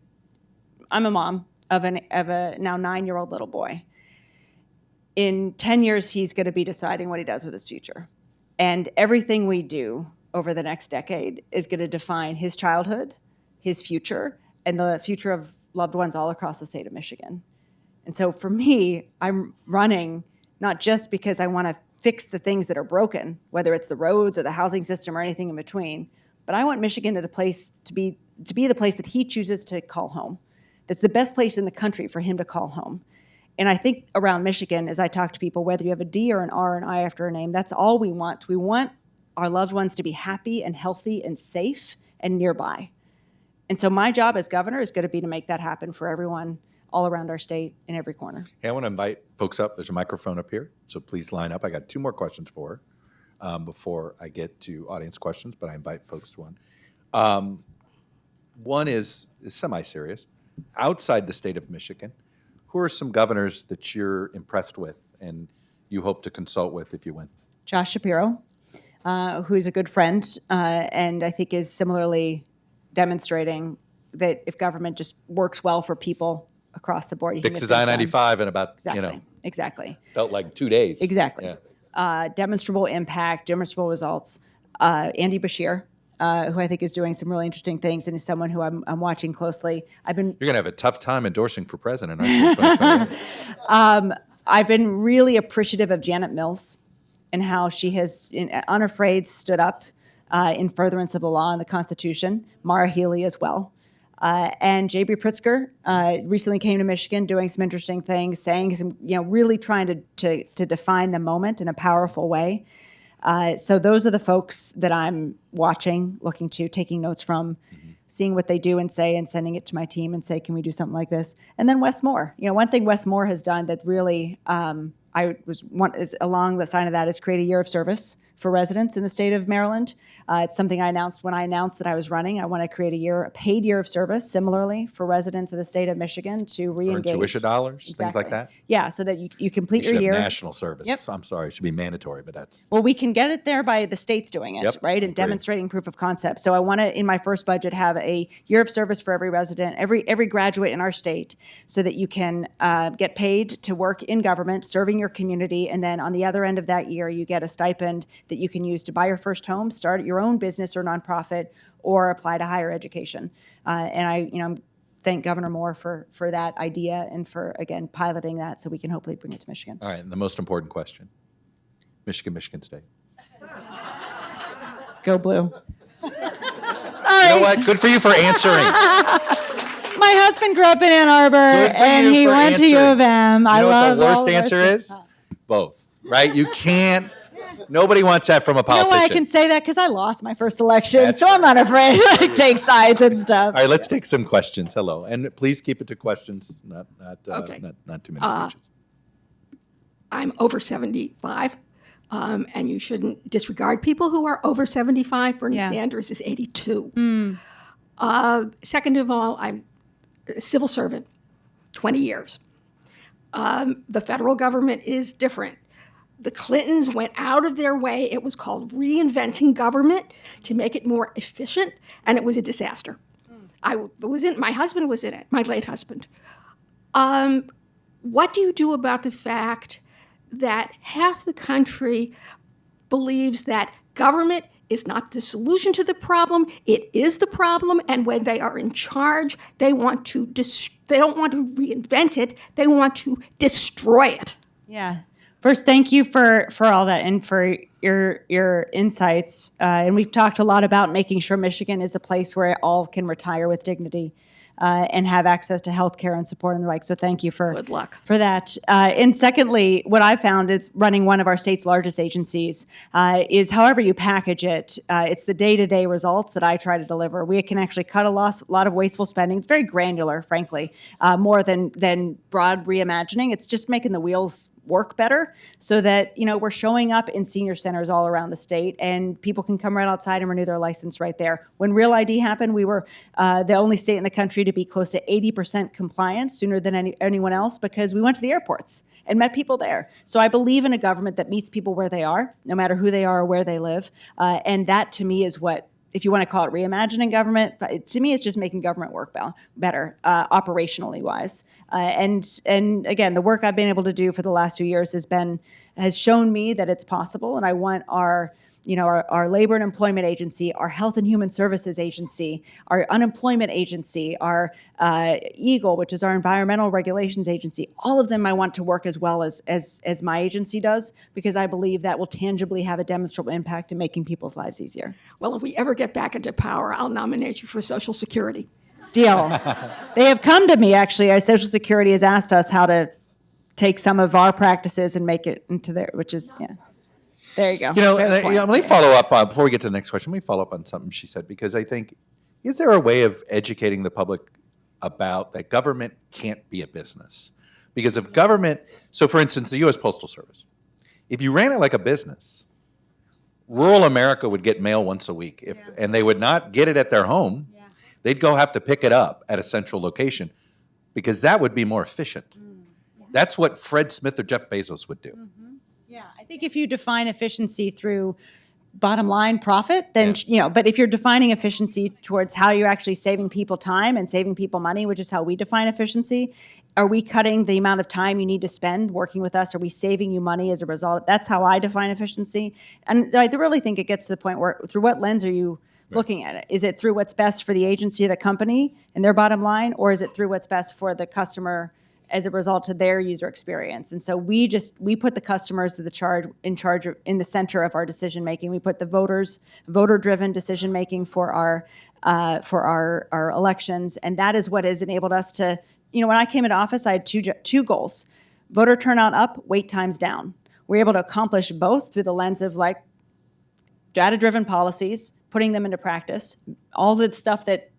[SPEAKER 3] I'm a mom of a now 9-year-old little boy. In 10 years, he's going to be deciding what he does with his future. And everything we do over the next decade is going to define his childhood, his future, and the future of loved ones all across the state of Michigan. And so for me, I'm running not just because I want to fix the things that are broken, whether it's the roads or the housing system or anything in between, but I want Michigan to be the place that he chooses to call home. That's the best place in the country for him to call home. And I think around Michigan, as I talk to people, whether you have a D or an R or an I after a name, that's all we want. We want our loved ones to be happy and healthy and safe and nearby. And so my job as governor is going to be to make that happen for everyone all around our state in every corner.
[SPEAKER 2] Hey, I want to invite folks up. There's a microphone up here, so please line up. I got 2 more questions for her before I get to audience questions, but I invite folks to one. One is semi-serious. Outside the state of Michigan, who are some governors that you're impressed with and you hope to consult with if you win?
[SPEAKER 3] Josh Shapiro, who's a good friend, and I think is similarly demonstrating that if government just works well for people across the board, you
[SPEAKER 2] Fixes
[SPEAKER 3] can get things done.
[SPEAKER 2] I-95 in about,
[SPEAKER 3] Exactly.
[SPEAKER 2] felt like 2 days.
[SPEAKER 3] Exactly.
[SPEAKER 2] Yeah.
[SPEAKER 3] Demonstrable impact, demonstrable results. Andy Bashir, who I think is doing some really interesting things and is someone who I'm watching closely.
[SPEAKER 2] You're going to have a tough time endorsing for president, aren't you? 2028?
[SPEAKER 3] I've been really appreciative of Janet Mills and how she has, unafraid, stood up in furtherance of the law and the Constitution. Mara Healy as well. And J.B. Pritzker recently came to Michigan doing some interesting things, saying some, really trying to define the moment in a powerful way. So those are the folks that I'm watching, looking to, taking notes from, seeing what they do and say, and sending it to my team and say, can we do something like this? And then Wes Moore. One thing Wes Moore has done that really is along the sign of that is create a year of service for residents in the state of Maryland. It's something I announced when I announced that I was running. I want to create a paid year of service, similarly, for residents of the state of Michigan to re-engage.
[SPEAKER 2] Earn tuition dollars, things like that?
[SPEAKER 3] Yeah, so that you complete
[SPEAKER 2] You
[SPEAKER 3] your
[SPEAKER 2] should
[SPEAKER 3] year.
[SPEAKER 2] have national service.
[SPEAKER 3] Yep.
[SPEAKER 2] I'm sorry, it should be mandatory, but that's...
[SPEAKER 3] Well, we can get it there by the states doing it,
[SPEAKER 2] Yep,
[SPEAKER 3] right? And
[SPEAKER 2] agreed.
[SPEAKER 3] demonstrating proof of concept. So I want to, in my first budget, have a year of service for every resident, every graduate in our state, so that you can get paid to work in government, serving your community, and then on the other end of that year, you get a stipend that you can use to buy your first home, start your own business or nonprofit, or apply to higher education. And I, thank Governor Moore for that idea and for, again, piloting that so we can hopefully bring it to Michigan.
[SPEAKER 2] All right, and the most important question. Michigan State.
[SPEAKER 3] Go Blue. Sorry.
[SPEAKER 2] You know what? Good for you for answering.
[SPEAKER 3] My husband grew up in Ann Arbor, and he went to U of M.
[SPEAKER 2] You know what
[SPEAKER 3] love
[SPEAKER 2] the worst
[SPEAKER 3] all
[SPEAKER 2] answer
[SPEAKER 3] our
[SPEAKER 2] is? Both, right? You can't Nobody wants that from a
[SPEAKER 3] You know
[SPEAKER 2] politician.
[SPEAKER 3] why I can say that? Because I lost my first election,
[SPEAKER 2] That's
[SPEAKER 3] so I'm not afraid to like, take sides and stuff.
[SPEAKER 2] All right, let's take some questions. Hello, and please keep it to questions,
[SPEAKER 4] Okay.
[SPEAKER 2] not too many speeches.
[SPEAKER 4] I'm over 75, and you shouldn't disregard people who are over 75. Bernie
[SPEAKER 3] Yeah.
[SPEAKER 4] Sanders is 82. Second of all, I'm a civil servant, 20 years. The federal government is different. The Clintons went out of their way. It was called reinventing government to make it more efficient, and it was a disaster. My husband was in it, my late husband. What do you do about the fact that half the country believes that government is not the solution to the problem, it is the problem, and when they are in charge, they don't want to reinvent it, they want to destroy it.
[SPEAKER 3] Yeah. First, thank you for all that and for your insights. And we've talked a lot about making sure Michigan is a place where all can retire with dignity and have access to health care and support and the like. So thank you
[SPEAKER 4] Good luck.
[SPEAKER 3] for that. And secondly, what I found is running one of our state's largest agencies is however you package it, it's the day-to-day results that I try to deliver. We can actually cut a lot of wasteful spending. It's very granular, frankly, more than broad reimagining. It's just making the wheels work better so that, we're showing up in senior centers all around the state and people can come right outside and renew their license right there. When Real ID happened, we were the only state in the country to be close to 80% compliant sooner than anyone else because we went to the airports and met people there. So I believe in a government that meets people where they are, no matter who they are or where they live. And that to me is what, if you want to call it reimagining government, to me, it's just making government work better, operationally wise. And again, the work I've been able to do for the last few years has shown me that it's possible. And I want our labor and employment agency, our health and human services agency, our unemployment agency, our EGLE, which is our environmental regulations agency, all of them I want to work as well as my agency does, because I believe that will tangibly have a demonstrable impact in making people's lives easier.
[SPEAKER 4] Well, if we ever get back into power, I'll nominate you for Social Security.
[SPEAKER 3] Deal. They have come to me, actually. Our Social Security has asked us how to take some of our practices and make it into their, which is, yeah. There you go.
[SPEAKER 2] Let me follow up before we get to the next question. Let me follow up on something she said, because I think, is there a way of educating the public about that government can't be a business? Because if government, so for instance, the U.S. Postal Service, if you ran it like a business, rural America would get mail once a week, and they would not get it at their home. Yeah. They'd go have to pick it up at a central location, because that would be more efficient. Yeah. That's what Fred Smith or Jeff Bezos would do. Mm-hmm.
[SPEAKER 3] Yeah, I think if you define efficiency through bottom line profit, then, but if you're defining efficiency towards how you're actually saving people time and saving people money, which is how we define efficiency, are we cutting the amount of time you need to spend working with us? Are we saving you money as a result? That's how I define efficiency. And I really think it gets to the point where, through what lens are you looking at it? Is it through what's best for the agency or the company and their bottom line, or is it through what's best for the customer as a result of their user experience? And so we put the customers in the center of our decision making. We put the voter-driven decision making for our elections, and that is what has enabled us to. When I came into office, I had two goals: voter turnout up, wait times down. We're able to accomplish both through the lens of data-driven policies, putting them into practice, all the stuff that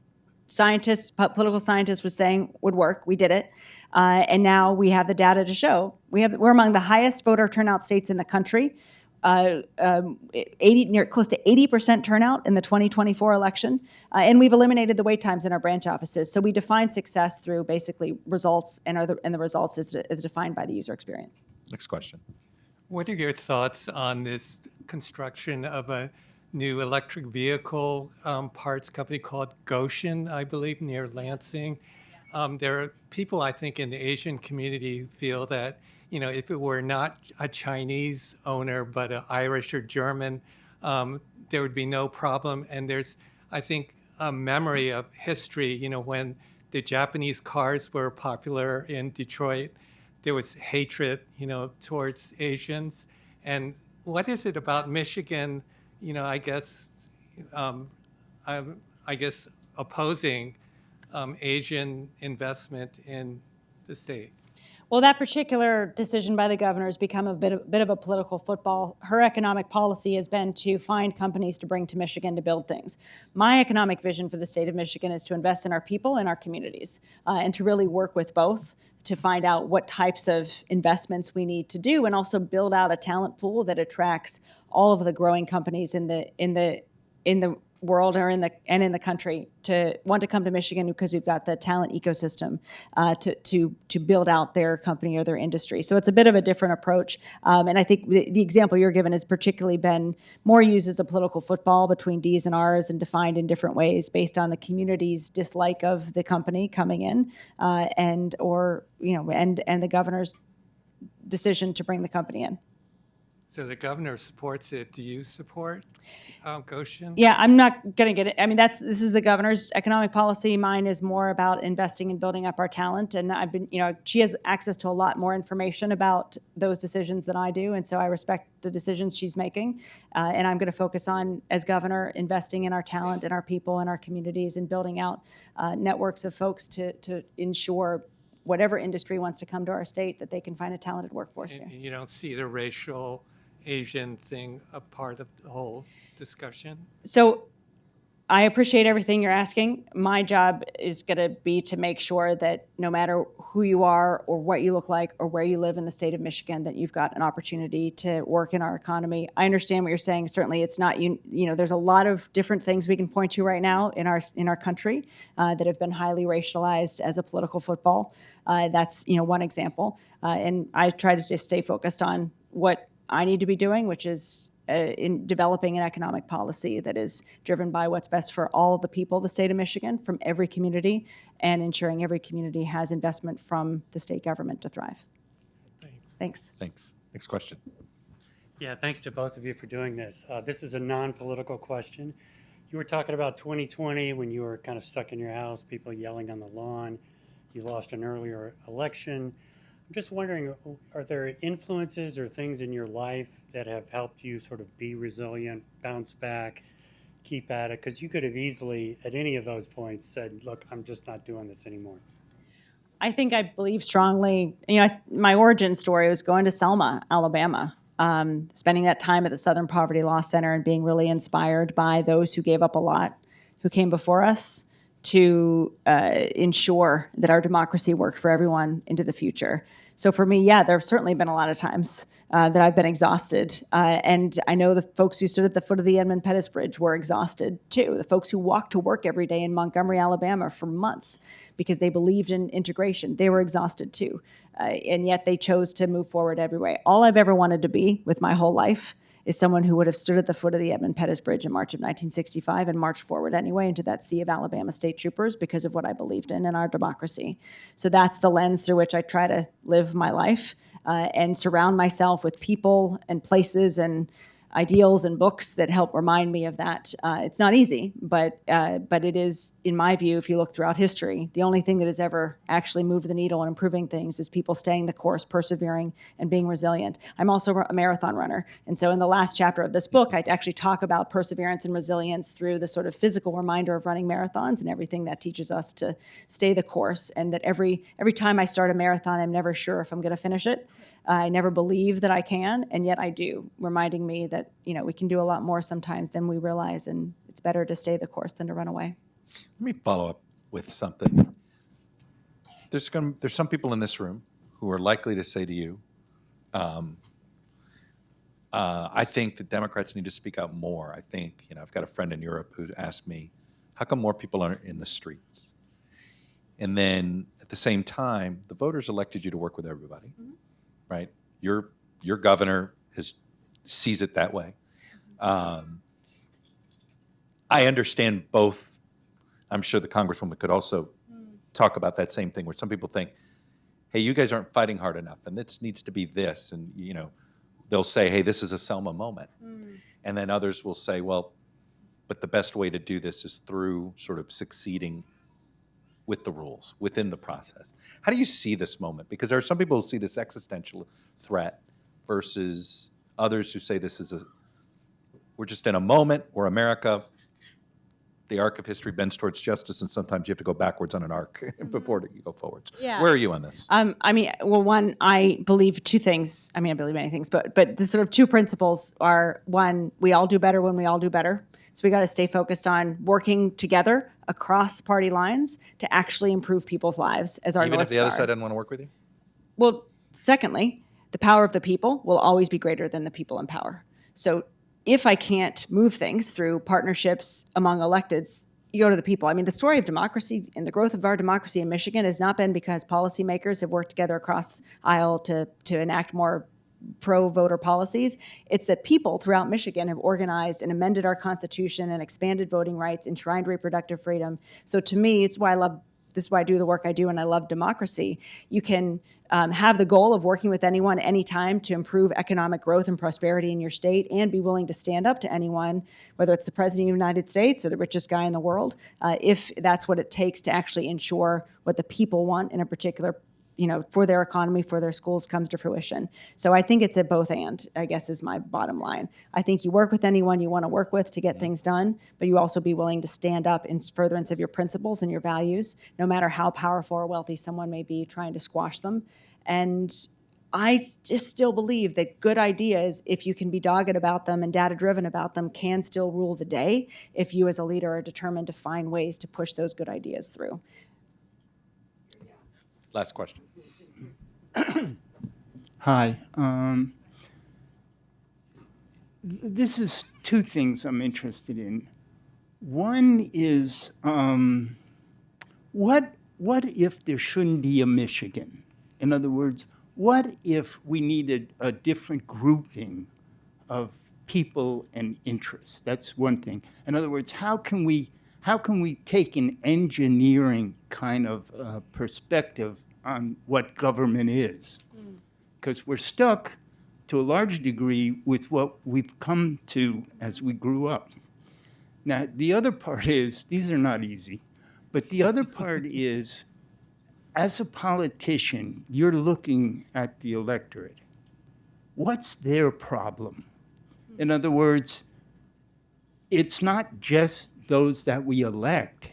[SPEAKER 3] political scientists was saying would work. We did it. And now we have the data to show. We're among the highest voter turnout states in the country. Close to 80% turnout in the 2024 election. And we've eliminated the wait times in our branch offices. So we define success through basically results, and the results is defined by the user experience.
[SPEAKER 2] Next question.
[SPEAKER 5] What are your thoughts on this construction of a new electric vehicle parts company called Goshen, I believe, near Lansing? There are people, I think, in the Asian community who feel that, if it were not a Chinese owner, but an Irish or German, there would be no problem. And there's, I think, a memory of history, when the Japanese cars were popular in Detroit, there was hatred, towards Asians. And what is it about Michigan, I guess opposing Asian investment in the state?
[SPEAKER 3] Well, that particular decision by the governor has become a bit of a political football. Her economic policy has been to find companies to bring to Michigan to build things. My economic vision for the state of Michigan is to invest in our people and our communities, and to really work with both to find out what types of investments we need to do, and also build out a talent pool that attracts all of the growing companies in the world or in the country to want to come to Michigan because we've got the talent ecosystem to build out their company or their industry. So it's a bit of a different approach. And I think the example you're given has particularly been more used as a political football between D's and R's and defined in different ways based on the community's dislike of the company coming in and the governor's decision to bring the company in.
[SPEAKER 5] So the governor supports it. Do you support Goshen?
[SPEAKER 3] Yeah, I'm not going to get it. I mean, this is the governor's economic policy. Mine is more about investing and building up our talent. And I've been, she has access to a lot more information about those decisions than I do. And so I respect the decisions she's making. And I'm going to focus on, as governor, investing in our talent and our people and our communities and building out networks of folks to ensure whatever industry wants to come to our state that they can find a talented workforce here.
[SPEAKER 5] And you don't see the racial Asian thing a part of the whole discussion?
[SPEAKER 3] So I appreciate everything you're asking. My job is going to be to make sure that no matter who you are or what you look like or where you live in the state of Michigan, that you've got an opportunity to work in our economy. I understand what you're saying. Certainly it's not, there's a lot of different things we can point to right now in our country that have been highly racialized as a political football. That's, one example. And I try to just stay focused on what I need to be doing, which is in developing an economic policy that is driven by what's best for all the people of the state of Michigan from every community, and ensuring every community has investment from the state government to thrive. Thanks.
[SPEAKER 2] Thanks. Next question.
[SPEAKER 6] Yeah, thanks to both of you for doing this. This is a non-political question. You were talking about 2020 when you were kind of stuck in your house, people yelling on the lawn. You lost an earlier election. I'm just wondering, are there influences or things in your life that have helped you sort of be resilient, bounce back, keep at it? Because you could have easily, at any of those points, said, look, I'm just not doing this anymore.
[SPEAKER 3] I think I believe strongly, my origin story was going to Selma, Alabama, spending that time at the Southern Poverty Law Center and being really inspired by those who gave up a lot, who came before us, to ensure that our democracy worked for everyone into the future. So for me, yeah, there have certainly been a lot of times that I've been exhausted. And I know the folks who stood at the foot of the Edmund Pettus Bridge were exhausted too. The folks who walked to work every day in Montgomery, Alabama for months because they believed in integration, they were exhausted too. And yet they chose to move forward every way. All I've ever wanted to be with my whole life is someone who would have stood at the foot of the Edmund Pettus Bridge in March of 1965 and marched forward anyway into that sea of Alabama state troopers because of what I believed in our democracy. So that's the lens through which I try to live my life and surround myself with people and places and ideals and books that help remind me of that. It's not easy, but it is, in my view, if you look throughout history, the only thing that has ever actually moved the needle in improving things is people staying the course, persevering, and being resilient. I'm also a marathon runner, and so in the last chapter of this book, I actually talk about perseverance and resilience through the sort of physical reminder of running marathons and everything that teaches us to stay the course, and that every time I start a marathon, I'm never sure if I'm going to finish it. I never believe that I can, and yet I do, reminding me that we can do a lot more sometimes than we realize, and it's better to stay the course than to run away.
[SPEAKER 2] Let me follow up with something. There's some people in this room who are likely to say to you, I think that Democrats need to speak out more. I think, I've got a friend in Europe who asked me, how come more people aren't in the streets? And then at the same time, the voters elected you to work with everybody. Mm-hmm. Right? Your governor sees it that way. I understand both. I'm sure the Congresswoman could also talk about that same thing where some people think, hey, you guys aren't fighting hard enough and this needs to be this. And, they'll say, hey, this is a Selma moment. And then others will say, well, but the best way to do this is through sort of succeeding with the rules, within the process. How do you see this moment? Because there are some people who see this existential threat versus others who say we're just in a moment, we're America, the arc of history bends towards justice, and sometimes you have to go backwards on an arc before you go forwards.
[SPEAKER 3] Yeah.
[SPEAKER 2] Where are you on this?
[SPEAKER 3] I mean, well, one, I believe two things. I mean, I believe many things, but the sort of two principles are, one, we all do better when we all do better. So we got to stay focused on working together across party lines to actually improve people's lives as our
[SPEAKER 2] Even
[SPEAKER 3] North
[SPEAKER 2] if the other
[SPEAKER 3] Star.
[SPEAKER 2] side doesn't want to work with you?
[SPEAKER 3] Well, secondly, the power of the people will always be greater than the people in power. So if I can't move things through partnerships among electeds, you go to the people. I mean, the story of democracy and the growth of our democracy in Michigan has not been because policymakers have worked together across aisle to enact more pro-voter policies. It's that people throughout Michigan have organized and amended our Constitution and expanded voting rights, enshrined reproductive freedom. So to me, this is why I do the work I do, and I love democracy. You can have the goal of working with anyone, anytime, to improve economic growth and prosperity in your state, and be willing to stand up to anyone, whether it's the President of the United States or the richest guy in the world, if that's what it takes to actually ensure what the people want in a particular, for their economy, for their schools, comes to fruition. So I think it's a both and, I guess, is my bottom line. I think you work with anyone you want to work with to get things done, but you also be willing to stand up in furtherance of your principles and your values, no matter how powerful or wealthy someone may be trying to squash them. And I just still believe that good ideas, if you can be dogged about them and data-driven about them, can still rule the day if you as a leader are determined to find ways to push those good ideas through.
[SPEAKER 2] Last question.
[SPEAKER 7] Hi. This is two things I'm interested in. One is, what if there shouldn't be a Michigan? In other words, what if we needed a different grouping of people and interests? That's one thing. In other words, how can we take an engineering kind of perspective on what government is? Because we're stuck to a large degree with what we've come to as we grew up. Now, the other part is, these are not easy, but the other part is, as a politician, you're looking at the electorate. What's their problem? In other words, it's not just those that we elect,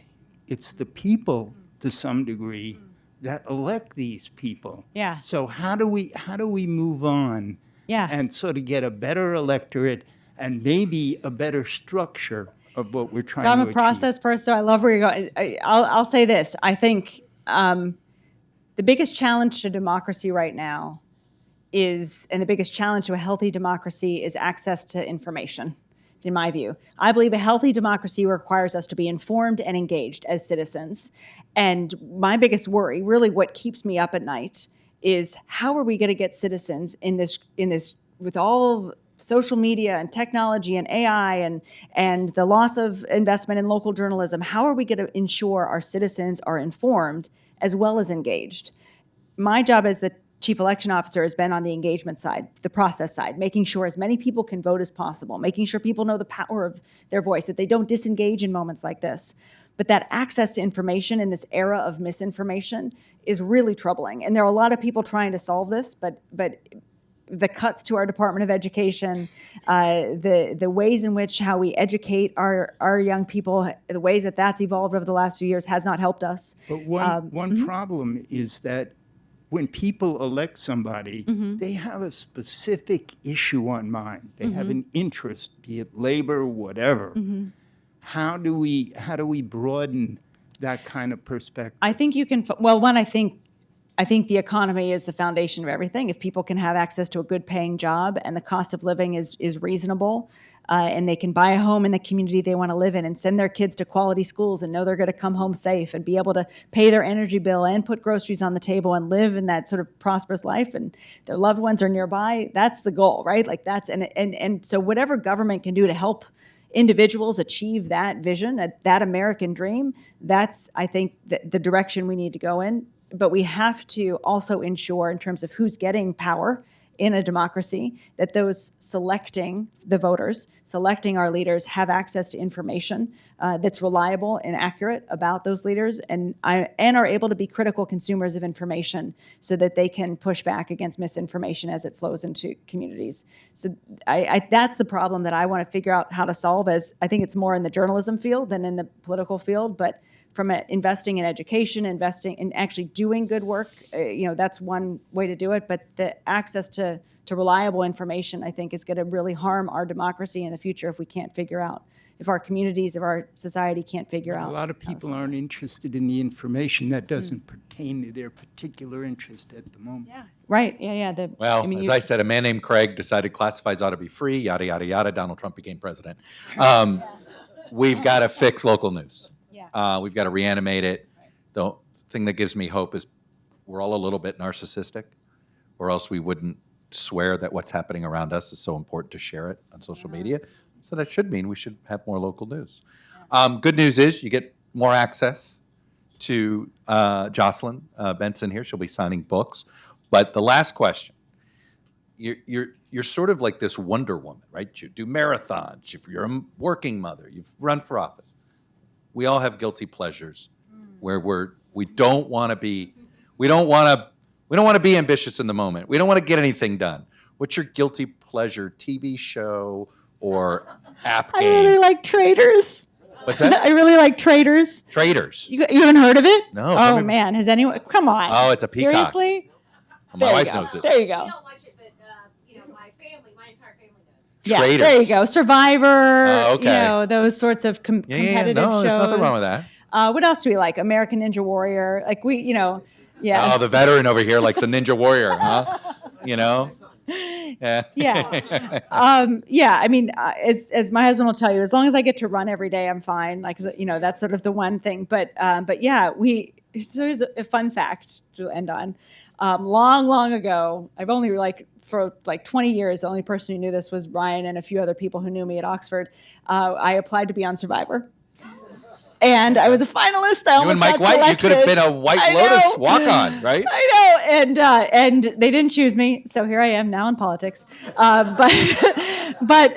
[SPEAKER 7] it's the people to some degree that elect these people.
[SPEAKER 3] Yeah.
[SPEAKER 7] So how do we move on and sort of get a better electorate and maybe a better structure of what we're trying to achieve?
[SPEAKER 3] So I'm a process person, so I love where you're going. I'll say this. I think the biggest challenge to democracy right now and the biggest challenge to a healthy democracy is access to information. In my view, I believe a healthy democracy requires us to be informed and engaged as citizens. And my biggest worry, really what keeps me up at night, is how are we going to get citizens in this with all social media and technology and AI and the loss of investment in local journalism, how are we going to ensure our citizens are informed as well as engaged? My job as the Chief Election Officer has been on the engagement side, the process side, making sure as many people can vote as possible, making sure people know the power of their voice, that they don't disengage in moments like this. But that access to information in this era of misinformation is really troubling. And there are a lot of people trying to solve this, but the cuts to our Department of Education, the ways in which how we educate our young people, the ways that that's evolved over the last few years has not helped us.
[SPEAKER 7] But one problem is that when people elect somebody, they have a specific issue on mind. They have an interest, be it labor, whatever. How do we broaden that kind of perspective?
[SPEAKER 3] I think you can. Well, one, I think the economy is the foundation of everything. If people can have access to a good-paying job and the cost of living is reasonable, and they can buy a home in the community they want to live in and send their kids to quality schools and know they're going to come home safe and be able to pay their energy bill and put groceries on the table and live in that sort of prosperous life and their loved ones are nearby, that's the goal, right? Like that's, and so whatever government can do to help individuals achieve that vision, that American dream, that's, I think, the direction we need to go in. But we have to also ensure, in terms of who's getting power in a democracy, that those selecting the voters, selecting our leaders, have access to information that's reliable and accurate about those leaders, and are able to be critical consumers of information so that they can push back against misinformation as it flows into communities. So that's the problem that I want to figure out how to solve. As I think it's more in the journalism field than in the political field, but from investing in education, investing in actually doing good work, that's one way to do it. But the access to reliable information, I think, is going to really harm our democracy in the future if we can't figure out, if our communities, if our society can't figure out.
[SPEAKER 7] A lot of people aren't interested in the information that doesn't pertain to their particular interest at the moment.
[SPEAKER 3] Yeah, right. Yeah.
[SPEAKER 2] As I said, a man named Craig decided classifieds ought to be free, yada, yada, yada. Donald Trump became president. We've got to fix local news.
[SPEAKER 3] Yeah.
[SPEAKER 2] We've got to reanimate it. The thing that gives me hope is we're all a little bit narcissistic, or else we wouldn't swear that what's happening around us is so important to share it on social media. So that should mean we should have more local news. Good news is you get more access to Jocelyn Benson here. She'll be signing books. But the last question, you're sort of like this Wonder Woman, right? You do marathons. You're a working mother. You've run for office. We all have guilty pleasures where we don't want to be ambitious in the moment. We don't want to get anything done. What's your guilty pleasure TV show or app game?
[SPEAKER 3] I really like Traders.
[SPEAKER 2] What's that?
[SPEAKER 3] I really like Traders.
[SPEAKER 2] Traders.
[SPEAKER 3] You haven't heard of it?
[SPEAKER 2] No.
[SPEAKER 3] Oh, man. Has anyone? Come on.
[SPEAKER 2] Oh, it's a peacock.
[SPEAKER 3] Seriously?
[SPEAKER 2] My wife knows it.
[SPEAKER 3] There you go.
[SPEAKER 8] I don't watch it, but my entire family does.
[SPEAKER 3] Yeah,
[SPEAKER 2] Traders.
[SPEAKER 3] there you go. Survivor,
[SPEAKER 2] Oh, okay.
[SPEAKER 3] those sorts of competitive
[SPEAKER 2] No,
[SPEAKER 3] shows.
[SPEAKER 2] there's nothing wrong with that.
[SPEAKER 3] What else do we like? American Ninja Warrior. Like yeah.
[SPEAKER 2] Oh, the veteran over here likes a Ninja Warrior, huh? Yeah.
[SPEAKER 3] Yeah. I mean, as my husband will tell you, as long as I get to run every day, I'm fine. Like, that's sort of the one thing. But yeah, so here's a fun fact to end on. Long ago, I've only for 20 years, the only person who knew this was Ryan and a few other people who knew me at Oxford. I applied to be on Survivor. And I was a finalist. I almost
[SPEAKER 2] Mike
[SPEAKER 3] got
[SPEAKER 2] White,
[SPEAKER 3] selected.
[SPEAKER 2] you could have been a White Lotus walk-on, right?
[SPEAKER 3] I know, and they didn't choose me, so here I am now in politics. But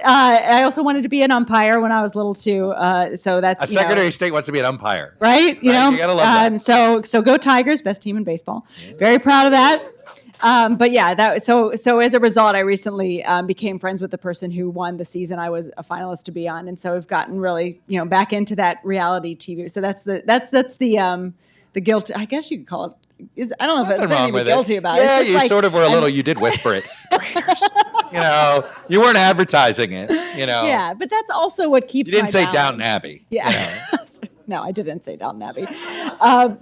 [SPEAKER 3] I also wanted to be an umpire when I was little too. So that's
[SPEAKER 2] A Secretary of State wants to be an umpire,
[SPEAKER 3] right? You
[SPEAKER 2] gotta love that.
[SPEAKER 3] So go Tigers, best team in baseball. Very proud of that. But yeah, so as a result, I recently became friends with the person who won the season I was a finalist to be on, and so we've gotten really back into that reality TV. So that's the guilt. I guess you could call it. I don't know if it's anything to be guilty about.
[SPEAKER 2] Yeah,
[SPEAKER 3] it's just
[SPEAKER 2] you sort of were a little. You did whisper it, traitors. You weren't advertising it.
[SPEAKER 3] Yeah, but that's also what keeps.
[SPEAKER 2] You didn't say
[SPEAKER 3] balance.
[SPEAKER 2] Downton Abbey.
[SPEAKER 3] Yeah. No, I didn't say Downton Abbey.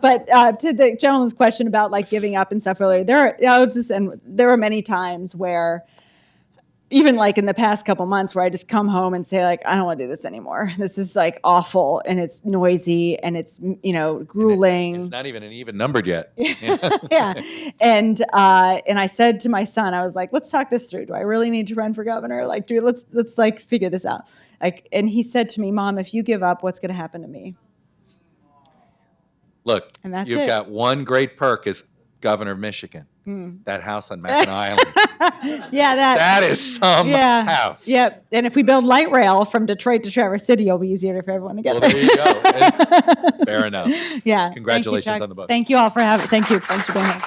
[SPEAKER 3] But to the gentleman's question about giving up and stuff earlier, there were many times where, even in the past couple months, where I just come home and say I don't want to do this anymore. This is awful, and it's noisy, and it's grueling.
[SPEAKER 2] It's not even numbered yet.
[SPEAKER 3] Yeah, and I said to my son, I was like, let's talk this through. Do I really need to run for governor? Let's figure this out. And he said to me, Mom, if you give up, what's going to happen to me?
[SPEAKER 2] Look,
[SPEAKER 3] And
[SPEAKER 2] you've
[SPEAKER 3] it.
[SPEAKER 2] got one great perk as governor of Michigan. That house on Mackinac Island.
[SPEAKER 3] Yeah,
[SPEAKER 2] That is some house.
[SPEAKER 3] Yep. And if we build light rail from Detroit to Traverse City, it'll be easier for everyone to get
[SPEAKER 2] Well,
[SPEAKER 3] there.
[SPEAKER 2] there you go. Fair enough.
[SPEAKER 3] Yeah.
[SPEAKER 2] Congratulations
[SPEAKER 3] Thank you, Chuck.
[SPEAKER 2] on the book.
[SPEAKER 3] Thank you all for having. Thank you. Thanks for being here.